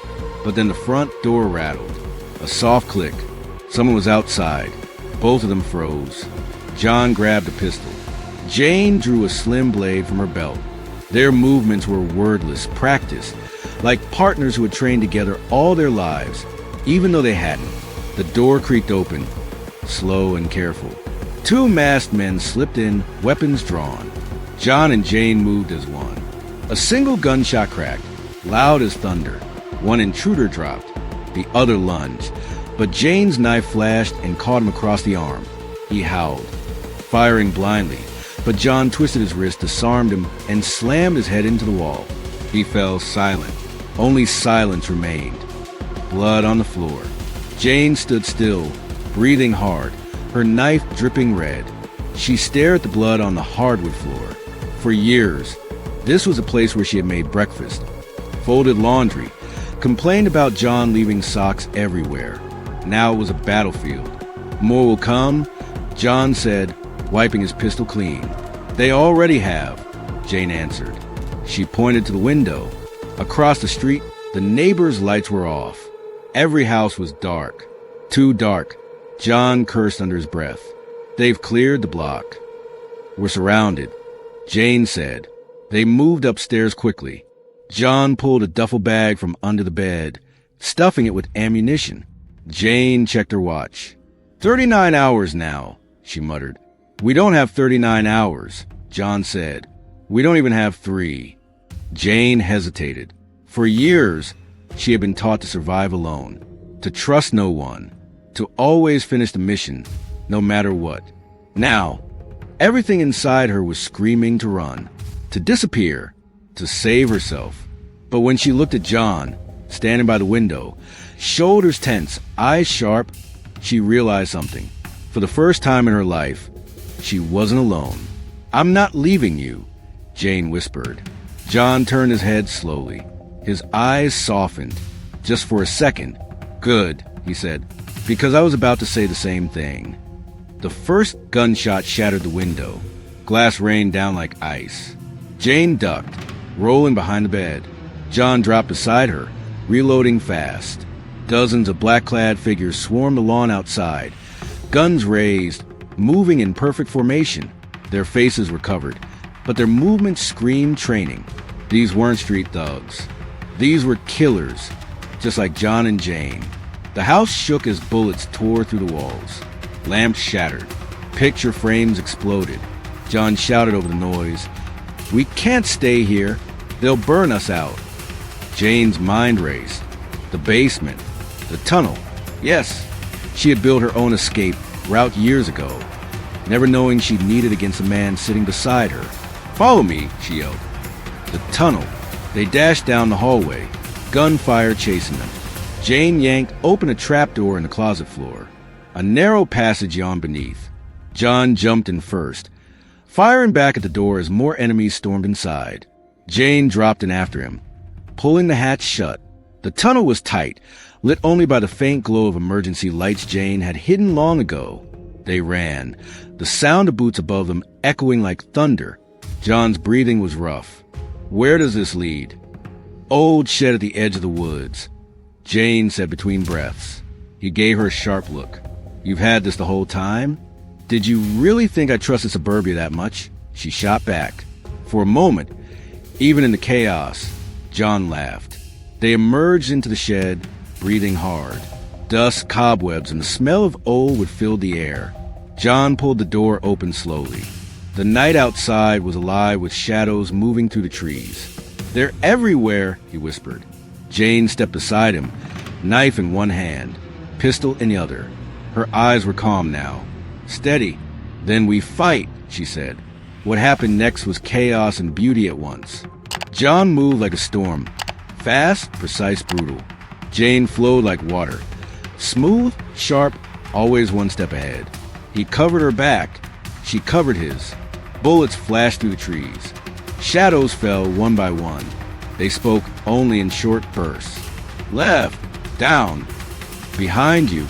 But then the front door rattled. A soft click. Someone was outside. Both of them froze. John grabbed a pistol. Jane drew a slim blade from her belt. Their movements were wordless, practiced, like partners who had trained together all their lives, even though they hadn't. The door creaked open, slow and careful. Two masked men slipped in, weapons drawn. John and Jane moved as one. A single gunshot cracked, loud as thunder. One intruder dropped, the other lunged. But Jane's knife flashed and caught him across the arm. He howled, firing blindly, but John twisted his wrist, disarmed him, and slammed his head into the wall. He fell silent. Only silence remained. Blood on the floor. Jane stood still, breathing hard, her knife dripping red. She stared at the blood on the hardwood floor. For years, this was a place where she had made breakfast, folded laundry, complained about John leaving socks everywhere. Now it was a battlefield. "More will come," John said, wiping his pistol clean. "They already have," Jane answered. She pointed to the window. Across the street, the neighbors' lights were off. Every house was dark. Too dark. John cursed under his breath. "They've cleared the block. We're surrounded," Jane said. They moved upstairs quickly. John pulled a duffel bag from under the bed, stuffing it with ammunition. Jane checked her watch. 39 hours now," she muttered. "We don't have 39 hours," John said. "We don't even have 3. Jane hesitated. For years, she had been taught to survive alone, to trust no one, to always finish the mission, no matter what. Now, everything inside her was screaming to run, to disappear, to save herself. But when she looked at John, standing by the window, shoulders tense, eyes sharp, she realized something. For the first time in her life, she wasn't alone. "I'm not leaving you," Jane whispered. John turned his head slowly. His eyes softened, just for a second. "Good," he said, "because I was about to say the same thing." The first gunshot shattered the window. Glass rained down like ice. Jane ducked, rolling behind the bed. John dropped beside her, reloading fast. Dozens of black-clad figures swarmed the lawn outside, guns raised, moving in perfect formation. Their faces were covered, but their movements screamed training. These weren't street thugs. These were killers, just like John and Jane. The house shook as bullets tore through the walls. Lamps shattered. Picture frames exploded. John shouted over the noise, "We can't stay here. They'll burn us out." Jane's mind raced. The basement. The tunnel. Yes, she had built her own escape route years ago, never knowing she'd need it against a man sitting beside her. "Follow me," she yelled. The tunnel. They dashed down the hallway, gunfire chasing them. Jane yanked open a trapdoor in the closet floor. A narrow passage yawned beneath. John jumped in first, firing back at the door as more enemies stormed inside. Jane dropped in after him, pulling the hatch shut. The tunnel was tight, lit only by the faint glow of emergency lights Jane had hidden long ago. They ran, the sound of boots above them echoing like thunder. John's breathing was rough. "Where does this lead?" "Old shed at the edge of the woods," Jane said between breaths. He gave her a sharp look. "You've had this the whole time? Did you really think I trusted suburbia that much?" She shot back. For a moment, even in the chaos, John laughed. They emerged into the shed, breathing hard. Dust, cobwebs, and the smell of old wood filled the air. John pulled the door open slowly. The night outside was alive with shadows moving through the trees. "They're everywhere," he whispered. Jane stepped beside him, knife in one hand, pistol in the other. Her eyes were calm now. "Steady. Then we fight," she said. What happened next was chaos and beauty at once. John moved like a storm. Fast, precise, brutal. Jane flowed like water. Smooth, sharp, always one step ahead. He covered her back. She covered his. Bullets flashed through the trees. Shadows fell one by one. They spoke only in short bursts. "Left, down, behind you."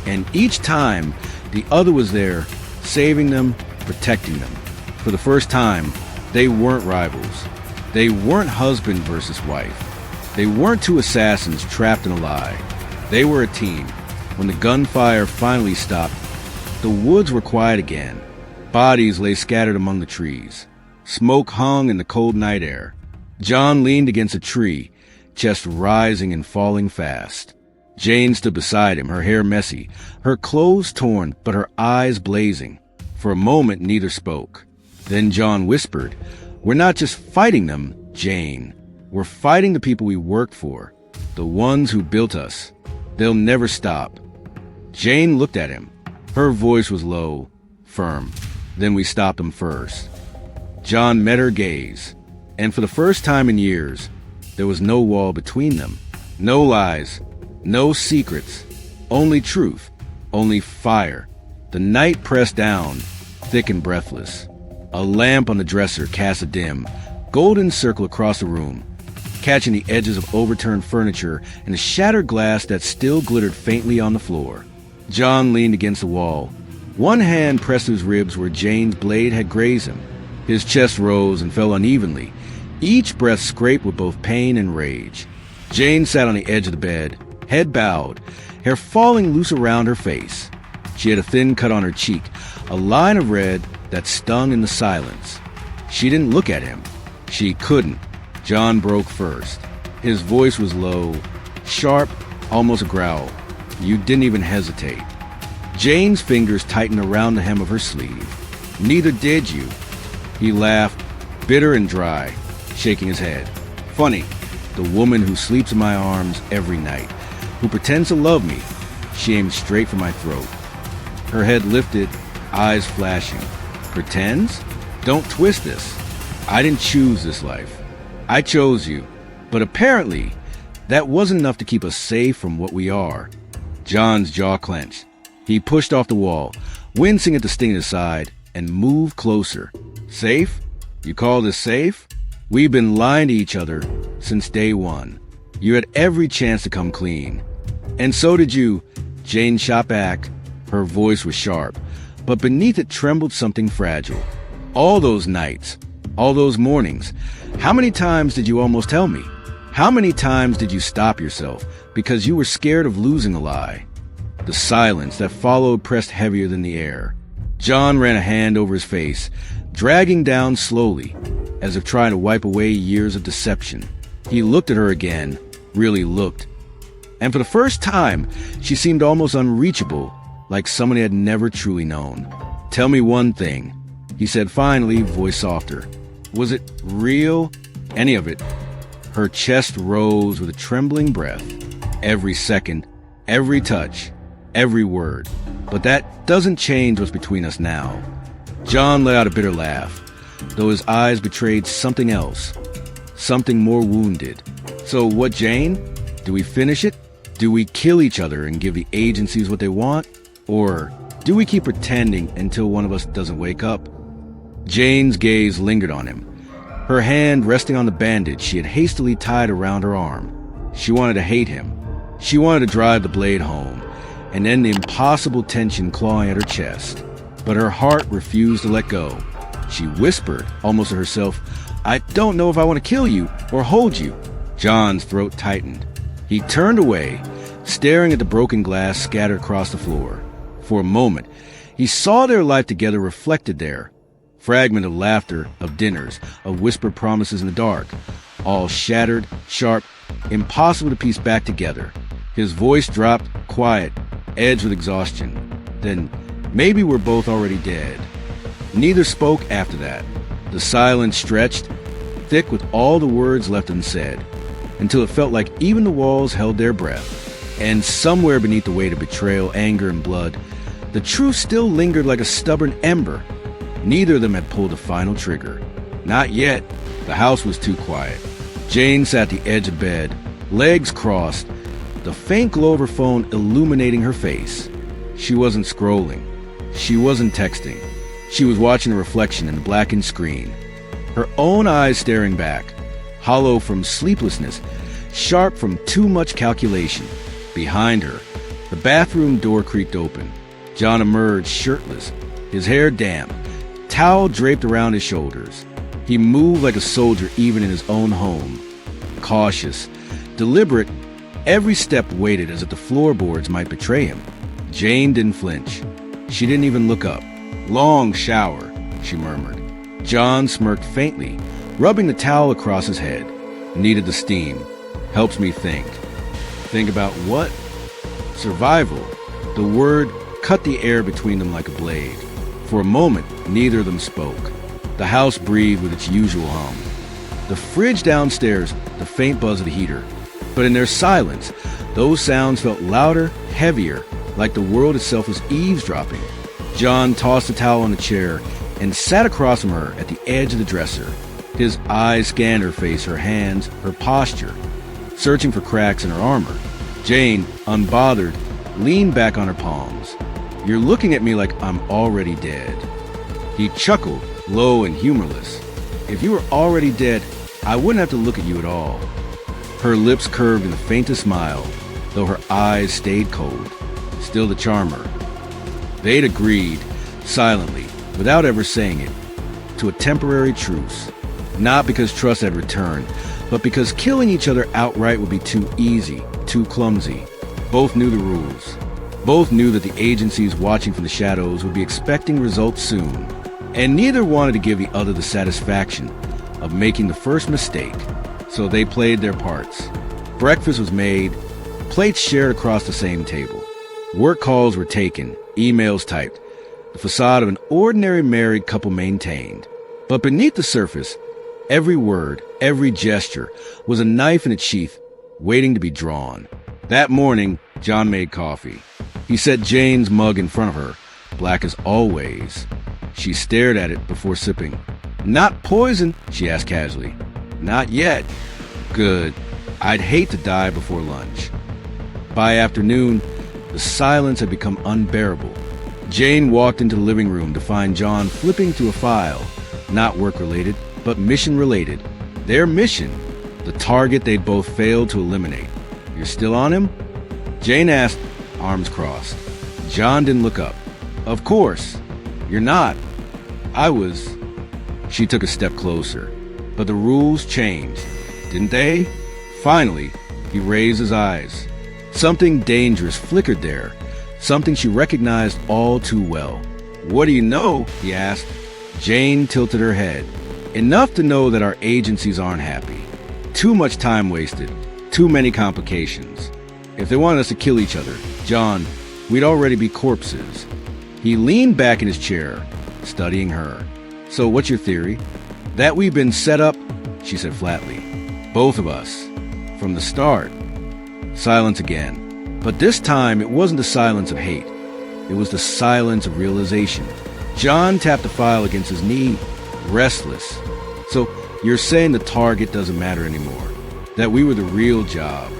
And each time, the other was there, saving them, protecting them. For the first time, they weren't rivals. They weren't husband versus wife. They weren't two assassins trapped in a lie. They were a team. When the gunfire finally stopped, the woods were quiet again. Bodies lay scattered among the trees. Smoke hung in the cold night air. John leaned against a tree, chest rising and falling fast. Jane stood beside him, her hair messy, her clothes torn, but her eyes blazing. For a moment, neither spoke. Then John whispered, "We're not just fighting them, Jane. We're fighting the people we worked for, the ones who built us. They'll never stop." Jane looked at him. Her voice was low, firm. "Then we stopped them first." John met her gaze, and for the first time in years, there was no wall between them. No lies, no secrets, only truth, only fire. The night pressed down, thick and breathless. A lamp on the dresser cast a dim, golden circle across the room, catching the edges of overturned furniture and the shattered glass that still glittered faintly on the floor. John leaned against the wall. One hand pressed his ribs where Jane's blade had grazed him. His chest rose and fell unevenly, each breath scraped with both pain and rage. Jane sat on the edge of the bed, head bowed, hair falling loose around her face. She had a thin cut on her cheek, a line of red that stung in the silence. She didn't look at him. She couldn't. John broke first. His voice was low, sharp, almost a growl. "You didn't even hesitate." Jane's fingers tightened around the hem of her sleeve. "Neither did you." He laughed, bitter and dry, shaking his head. "Funny, the woman who sleeps in my arms every night, who pretends to love me," she aimed straight for my throat. Her head lifted, eyes flashing. Pretends? Don't twist this. I didn't choose this life. I chose you. But apparently, that wasn't enough to keep us safe from what we are. John's jaw clenched. He pushed off the wall, wincing at the sting in his side, and moved closer. Safe? You call this safe? We've been lying to each other since day one. You had every chance to come clean. And so did you. Jane shot back. Her voice was sharp, but beneath it trembled something fragile. All those nights, all those mornings, how many times did you almost tell me? How many times did you stop yourself because you were scared of losing a lie? The silence that followed pressed heavier than the air. John ran a hand over his face, dragging down slowly, as if trying to wipe away years of deception. He looked at her again, really looked. And for the first time, she seemed almost unreachable, like someone he had never truly known. Tell me one thing, he said finally, voice softer. Was it real? Any of it? Her chest rose with a trembling breath. Every second, every touch, every word. But that doesn't change what's between us now. John let out a bitter laugh, though his eyes betrayed something else, something more wounded. So what, Jane? Do we finish it? Do we kill each other and give the agencies what they want? Or do we keep pretending until one of us doesn't wake up? Jane's gaze lingered on him, her hand resting on the bandage she had hastily tied around her arm. She wanted to hate him. She wanted to drive the blade home and end the impossible tension clawing at her chest. But her heart refused to let go. She whispered, almost to herself, I don't know if I want to kill you or hold you. John's throat tightened. He turned away, staring at the broken glass scattered across the floor. For a moment, he saw their life together reflected there. Fragment of laughter, of dinners, of whispered promises in the dark, all shattered, sharp, impossible to piece back together. His voice dropped, quiet, edged with exhaustion. Then, maybe we're both already dead. Neither spoke after that. The silence stretched, thick with all the words left unsaid, until it felt like even the walls held their breath. And somewhere beneath the weight of betrayal, anger, and blood, the truth still lingered like a stubborn ember. Neither of them had pulled the final trigger. Not yet. The house was too quiet. Jane sat at the edge of bed, legs crossed, the faint glow of her phone illuminating her face. She wasn't scrolling. She wasn't texting. She was watching a reflection in the blackened screen. Her own eyes staring back, hollow from sleeplessness, sharp from too much calculation. Behind her, the bathroom door creaked open. John emerged shirtless, his hair damp, towel draped around his shoulders. He moved like a soldier even in his own home. Cautious, deliberate, every step weighted as if the floorboards might betray him. Jane didn't flinch. She didn't even look up. Long shower, she murmured. John smirked faintly, rubbing the towel across his head. Needed the steam. Helps me think. Think about what? Survival. The word cut the air between them like a blade. For a moment, neither of them spoke. The house breathed with its usual hum. The fridge downstairs, the faint buzz of the heater. But in their silence, those sounds felt louder, heavier, like the world itself was eavesdropping. John tossed the towel on the chair and sat across from her at the edge of the dresser. His eyes scanned her face, her hands, her posture, searching for cracks in her armor. Jane, unbothered, leaned back on her palms. You're looking at me like I'm already dead. He chuckled, low and humorless. If you were already dead, I wouldn't have to look at you at all. Her lips curved in the faintest smile, though her eyes stayed cold. Still the charmer. They'd agreed, silently, without ever saying it, to a temporary truce. Not because trust had returned, but because killing each other outright would be too easy, too clumsy. Both knew the rules. Both knew that the agencies watching from the shadows would be expecting results soon, and neither wanted to give the other the satisfaction of making the first mistake, so they played their parts. Breakfast was made, plates shared across the same table. Work calls were taken, emails typed, the facade of an ordinary married couple maintained. But beneath the surface, every word, every gesture was a knife in its sheath, waiting to be drawn. That morning, John made coffee. He set Jane's mug in front of her, black as always. She stared at it before sipping. "Not poison?" she asked casually. "Not yet." "Good. I'd hate to die before lunch." By afternoon, the silence had become unbearable. Jane walked into the living room to find John flipping through a file, not work-related, but mission-related. Their mission, the target they'd both failed to eliminate. "You're still on him?" Jane asked, arms crossed. John didn't look up. "Of course. You're not." "I was." She took a step closer. "But the rules changed, didn't they?" Finally, he raised his eyes. Something dangerous flickered there, something she recognized all too well. "What do you know?" he asked. Jane tilted her head. "Enough to know that our agencies aren't happy. Too much time wasted, too many complications. If they wanted us to kill each other, John, we'd already be corpses." He leaned back in his chair, studying her. "So what's your theory?" "That we've been set up," she said flatly. "Both of us. From the start." Silence again. But this time it wasn't the silence of hate. It was the silence of realization. John tapped the file against his knee, restless. "So you're saying the target doesn't matter anymore? That we were the real job?"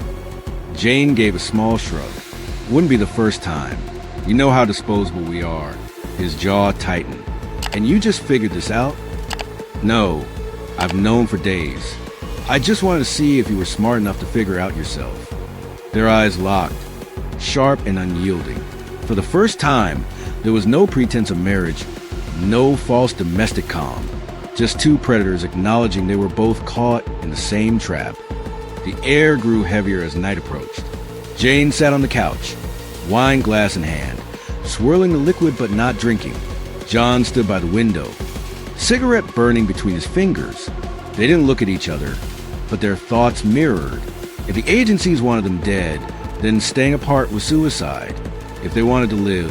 Jane gave a small shrug. "Wouldn't be the first time. You know how disposable we are." His jaw tightened. "And you just figured this out?" "No, I've known for days. I just wanted to see if you were smart enough to figure out yourself." Their eyes locked, sharp and unyielding. For the first time, there was no pretense of marriage, no false domestic calm. Just two predators acknowledging they were both caught in the same trap. The air grew heavier as night approached. Jane sat on the couch, wine glass in hand, swirling the liquid but not drinking. John stood by the window, cigarette burning between his fingers. They didn't look at each other, but their thoughts mirrored. If the agencies wanted them dead, then staying apart was suicide. If they wanted to live,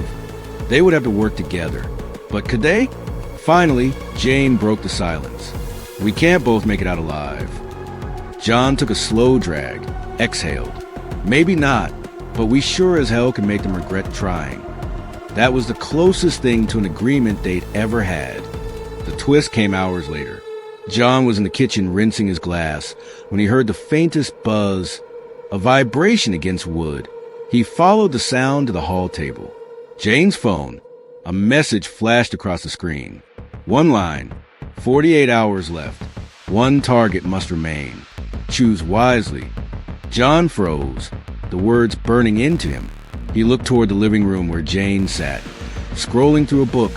they would have to work together. But could they? Finally, Jane broke the silence. "We can't both make it out alive." John took a slow drag, exhaled. "Maybe not, but we sure as hell can make them regret trying." That was the closest thing to an agreement they'd ever had. The twist came hours later. John was in the kitchen rinsing his glass when he heard the faintest buzz, a vibration against wood. He followed the sound to the hall table. Jane's phone. A message flashed across the screen. One line, 48 hours left. One target must remain. Choose wisely. John froze, the words burning into him. He looked toward the living room where Jane sat, scrolling through a book,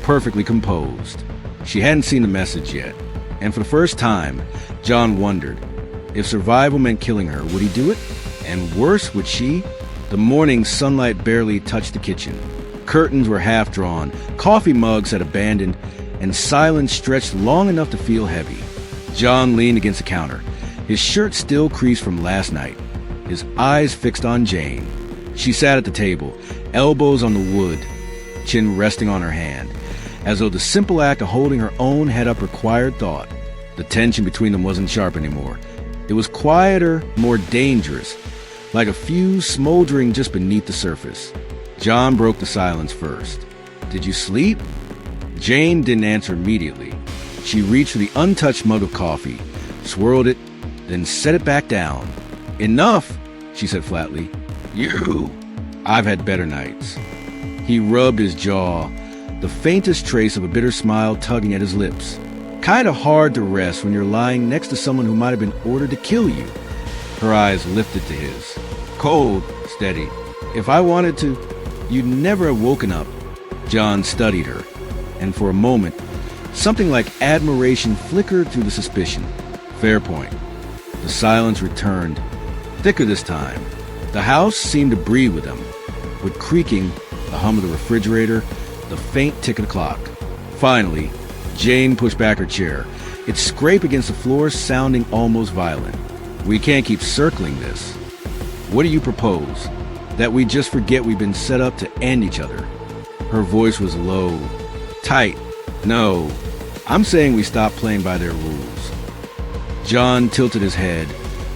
perfectly composed. She hadn't seen the message yet, and for the first time, John wondered, if survival meant killing her, would he do it? And worse, would she? The morning sunlight barely touched the kitchen. Curtains were half drawn, coffee mugs had abandoned, and silence stretched long enough to feel heavy. John leaned against the counter, his shirt still creased from last night, his eyes fixed on Jane. She sat at the table, elbows on the wood, chin resting on her hand, as though the simple act of holding her own head up required thought. The tension between them wasn't sharp anymore. It was quieter, more dangerous, like a fuse smoldering just beneath the surface. John broke the silence first. "Did you sleep?" Jane didn't answer immediately. She reached for the untouched mug of coffee, swirled it, then set it back down. "Enough," she said flatly. "You." "I've had better nights." He rubbed his jaw, the faintest trace of a bitter smile tugging at his lips. Kinda hard to rest when you're lying next to someone who might have been ordered to kill you. Her eyes lifted to his. Cold, steady. "If I wanted to, you'd never have woken up." John studied her, and for a moment, something like admiration flickered through the suspicion. Fair point. The silence returned, thicker this time. The house seemed to breathe with them, with creaking, the hum of the refrigerator, the faint tick of the clock. Finally, Jane pushed back her chair, its scrape against the floor sounding almost violent. "We can't keep circling this. What do you propose? That we just forget we've been set up to end each other?" Her voice was low, tight. "No, I'm saying we stop playing by their rules." John tilted his head,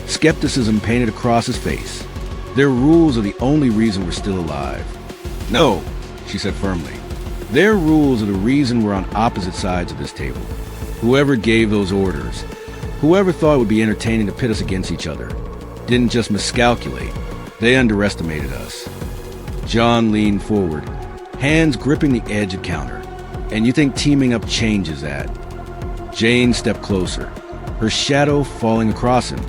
skepticism painted across his face. "Their rules are the only reason we're still alive." "No," she said firmly. Their rules are the reason we're on opposite sides of this table. Whoever gave those orders, whoever thought it would be entertaining to pit us against each other, didn't just miscalculate, they underestimated us. John leaned forward, hands gripping the edge of counter. And you think teaming up changes that? Jane stepped closer, her shadow falling across him.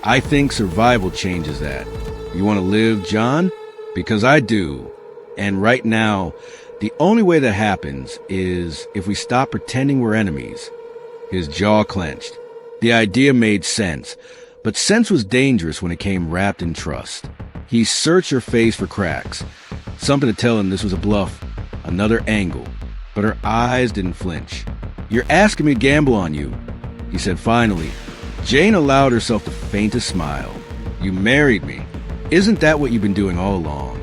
I think survival changes that. You want to live, John? Because I do. And right now, the only way that happens is if we stop pretending we're enemies. His jaw clenched. The idea made sense, but sense was dangerous when it came wrapped in trust. He searched her face for cracks, something to tell him this was a bluff, another angle. But her eyes didn't flinch. You're asking me to gamble on you, he said finally. Jane allowed herself the faintest smile. You married me. Isn't that what you've been doing all along?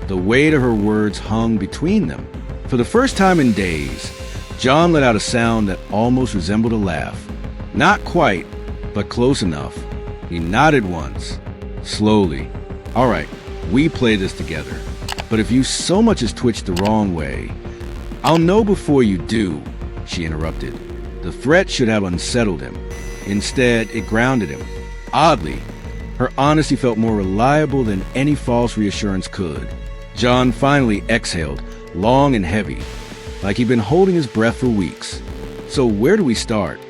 The weight of her words hung between them. For the first time in days, John let out a sound that almost resembled a laugh. Not quite, but close enough. He nodded once, slowly. All right, we play this together. But if you so much as twitch the wrong way, I'll know before you do, she interrupted. The threat should have unsettled him. Instead, it grounded him. Oddly, her honesty felt more reliable than any false reassurance could. John finally exhaled, long and heavy, like he'd been holding his breath for weeks. So where do we start?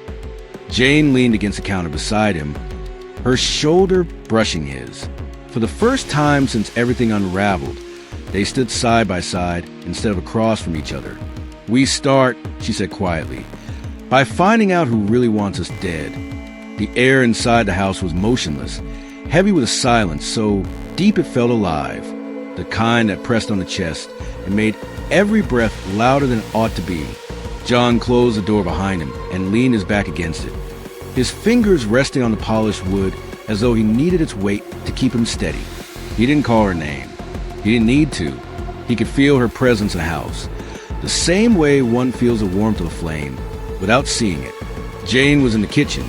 Jane leaned against the counter beside him, her shoulder brushing his. For the first time since everything unraveled, they stood side by side instead of across from each other. We start, she said quietly, by finding out who really wants us dead. The air inside the house was motionless, heavy with a silence so deep it felt alive, the kind that pressed on the chest and made every breath louder than it ought to be. John closed the door behind him and leaned his back against it, his fingers resting on the polished wood as though he needed its weight to keep him steady. He didn't call her name. He didn't need to. He could feel her presence in the house, the same way one feels the warmth of a flame, without seeing it. Jane was in the kitchen,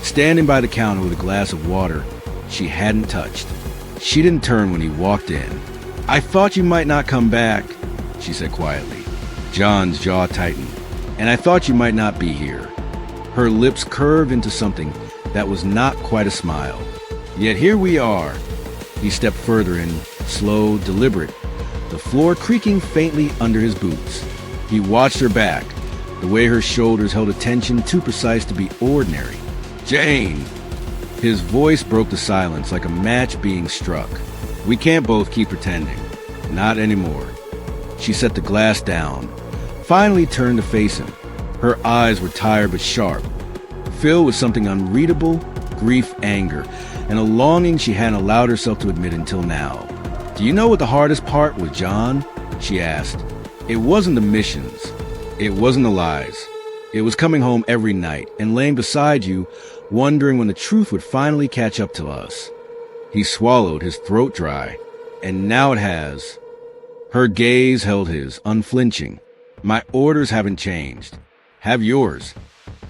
standing by the counter with a glass of water she hadn't touched. She didn't turn when he walked in. I thought you might not come back, she said quietly. John's jaw tightened. And I thought you might not be here. Her lips curved into something that was not quite a smile. Yet here we are. He stepped further in, slow, deliberate, the floor creaking faintly under his boots. He watched her back, the way her shoulders held a tension too precise to be ordinary. Jane! His voice broke the silence like a match being struck. We can't both keep pretending. Not anymore. She set the glass down, finally turned to face him. Her eyes were tired but sharp, filled with something unreadable, grief, anger, and a longing she hadn't allowed herself to admit until now. Do you know what the hardest part was, John? She asked. It wasn't the missions. It wasn't the lies. It was coming home every night and laying beside you, wondering when the truth would finally catch up to us. He swallowed, his throat dry. And now it has. Her gaze held his, unflinching. My orders haven't changed. Have yours.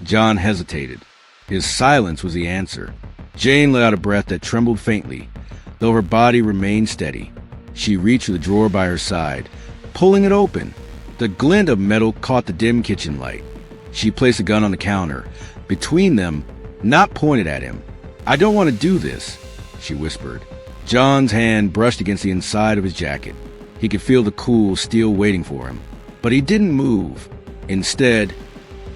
John hesitated. His silence was the answer. Jane let out a breath that trembled faintly, though her body remained steady. She reached for the drawer by her side, pulling it open. The glint of metal caught the dim kitchen light. She placed a gun on the counter, between them, not pointed at him. I don't want to do this, she whispered. John's hand brushed against the inside of his jacket. He could feel the cool steel waiting for him. But he didn't move. Instead,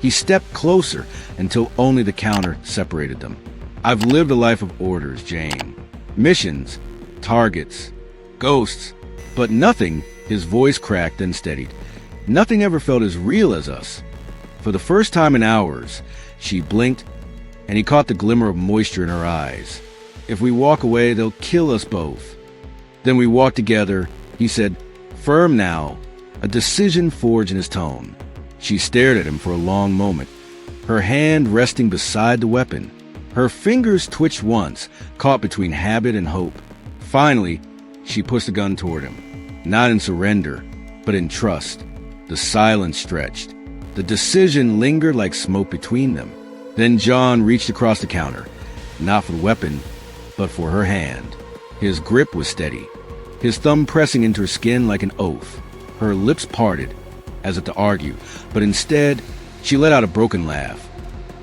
he stepped closer until only the counter separated them. I've lived a life of orders, Jane. Missions, targets, ghosts, but nothing, his voice cracked and steadied. Nothing ever felt as real as us. For the first time in hours, she blinked, and he caught the glimmer of moisture in her eyes. If we walk away, they'll kill us both. Then we walked together, he said, firm now, a decision forged in his tone. She stared at him for a long moment, her hand resting beside the weapon. Her fingers twitched once, caught between habit and hope. Finally, she pushed the gun toward him, not in surrender, but in trust. The silence stretched. The decision lingered like smoke between them. Then John reached across the counter, not for the weapon, but for her hand. His grip was steady, his thumb pressing into her skin like an oath. Her lips parted, as if to argue, but instead, she let out a broken laugh.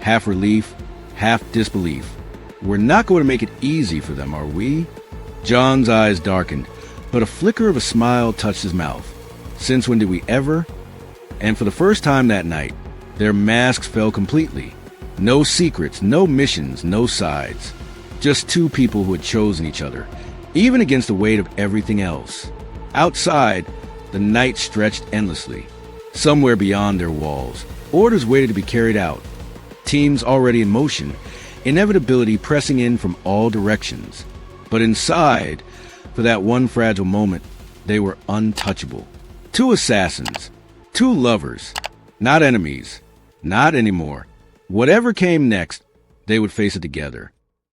Half relief, half disbelief. We're not going to make it easy for them, are we? John's eyes darkened, but a flicker of a smile touched his mouth. Since when did we ever? And for the first time that night, their masks fell completely. No secrets, no missions, no sides. Just two people who had chosen each other, even against the weight of everything else. Outside, the night stretched endlessly. Somewhere beyond their walls, orders waited to be carried out. Teams already in motion, inevitability pressing in from all directions. But inside, for that one fragile moment, they were untouchable. Two assassins, two lovers, not enemies, not anymore. Whatever came next, they would face it together.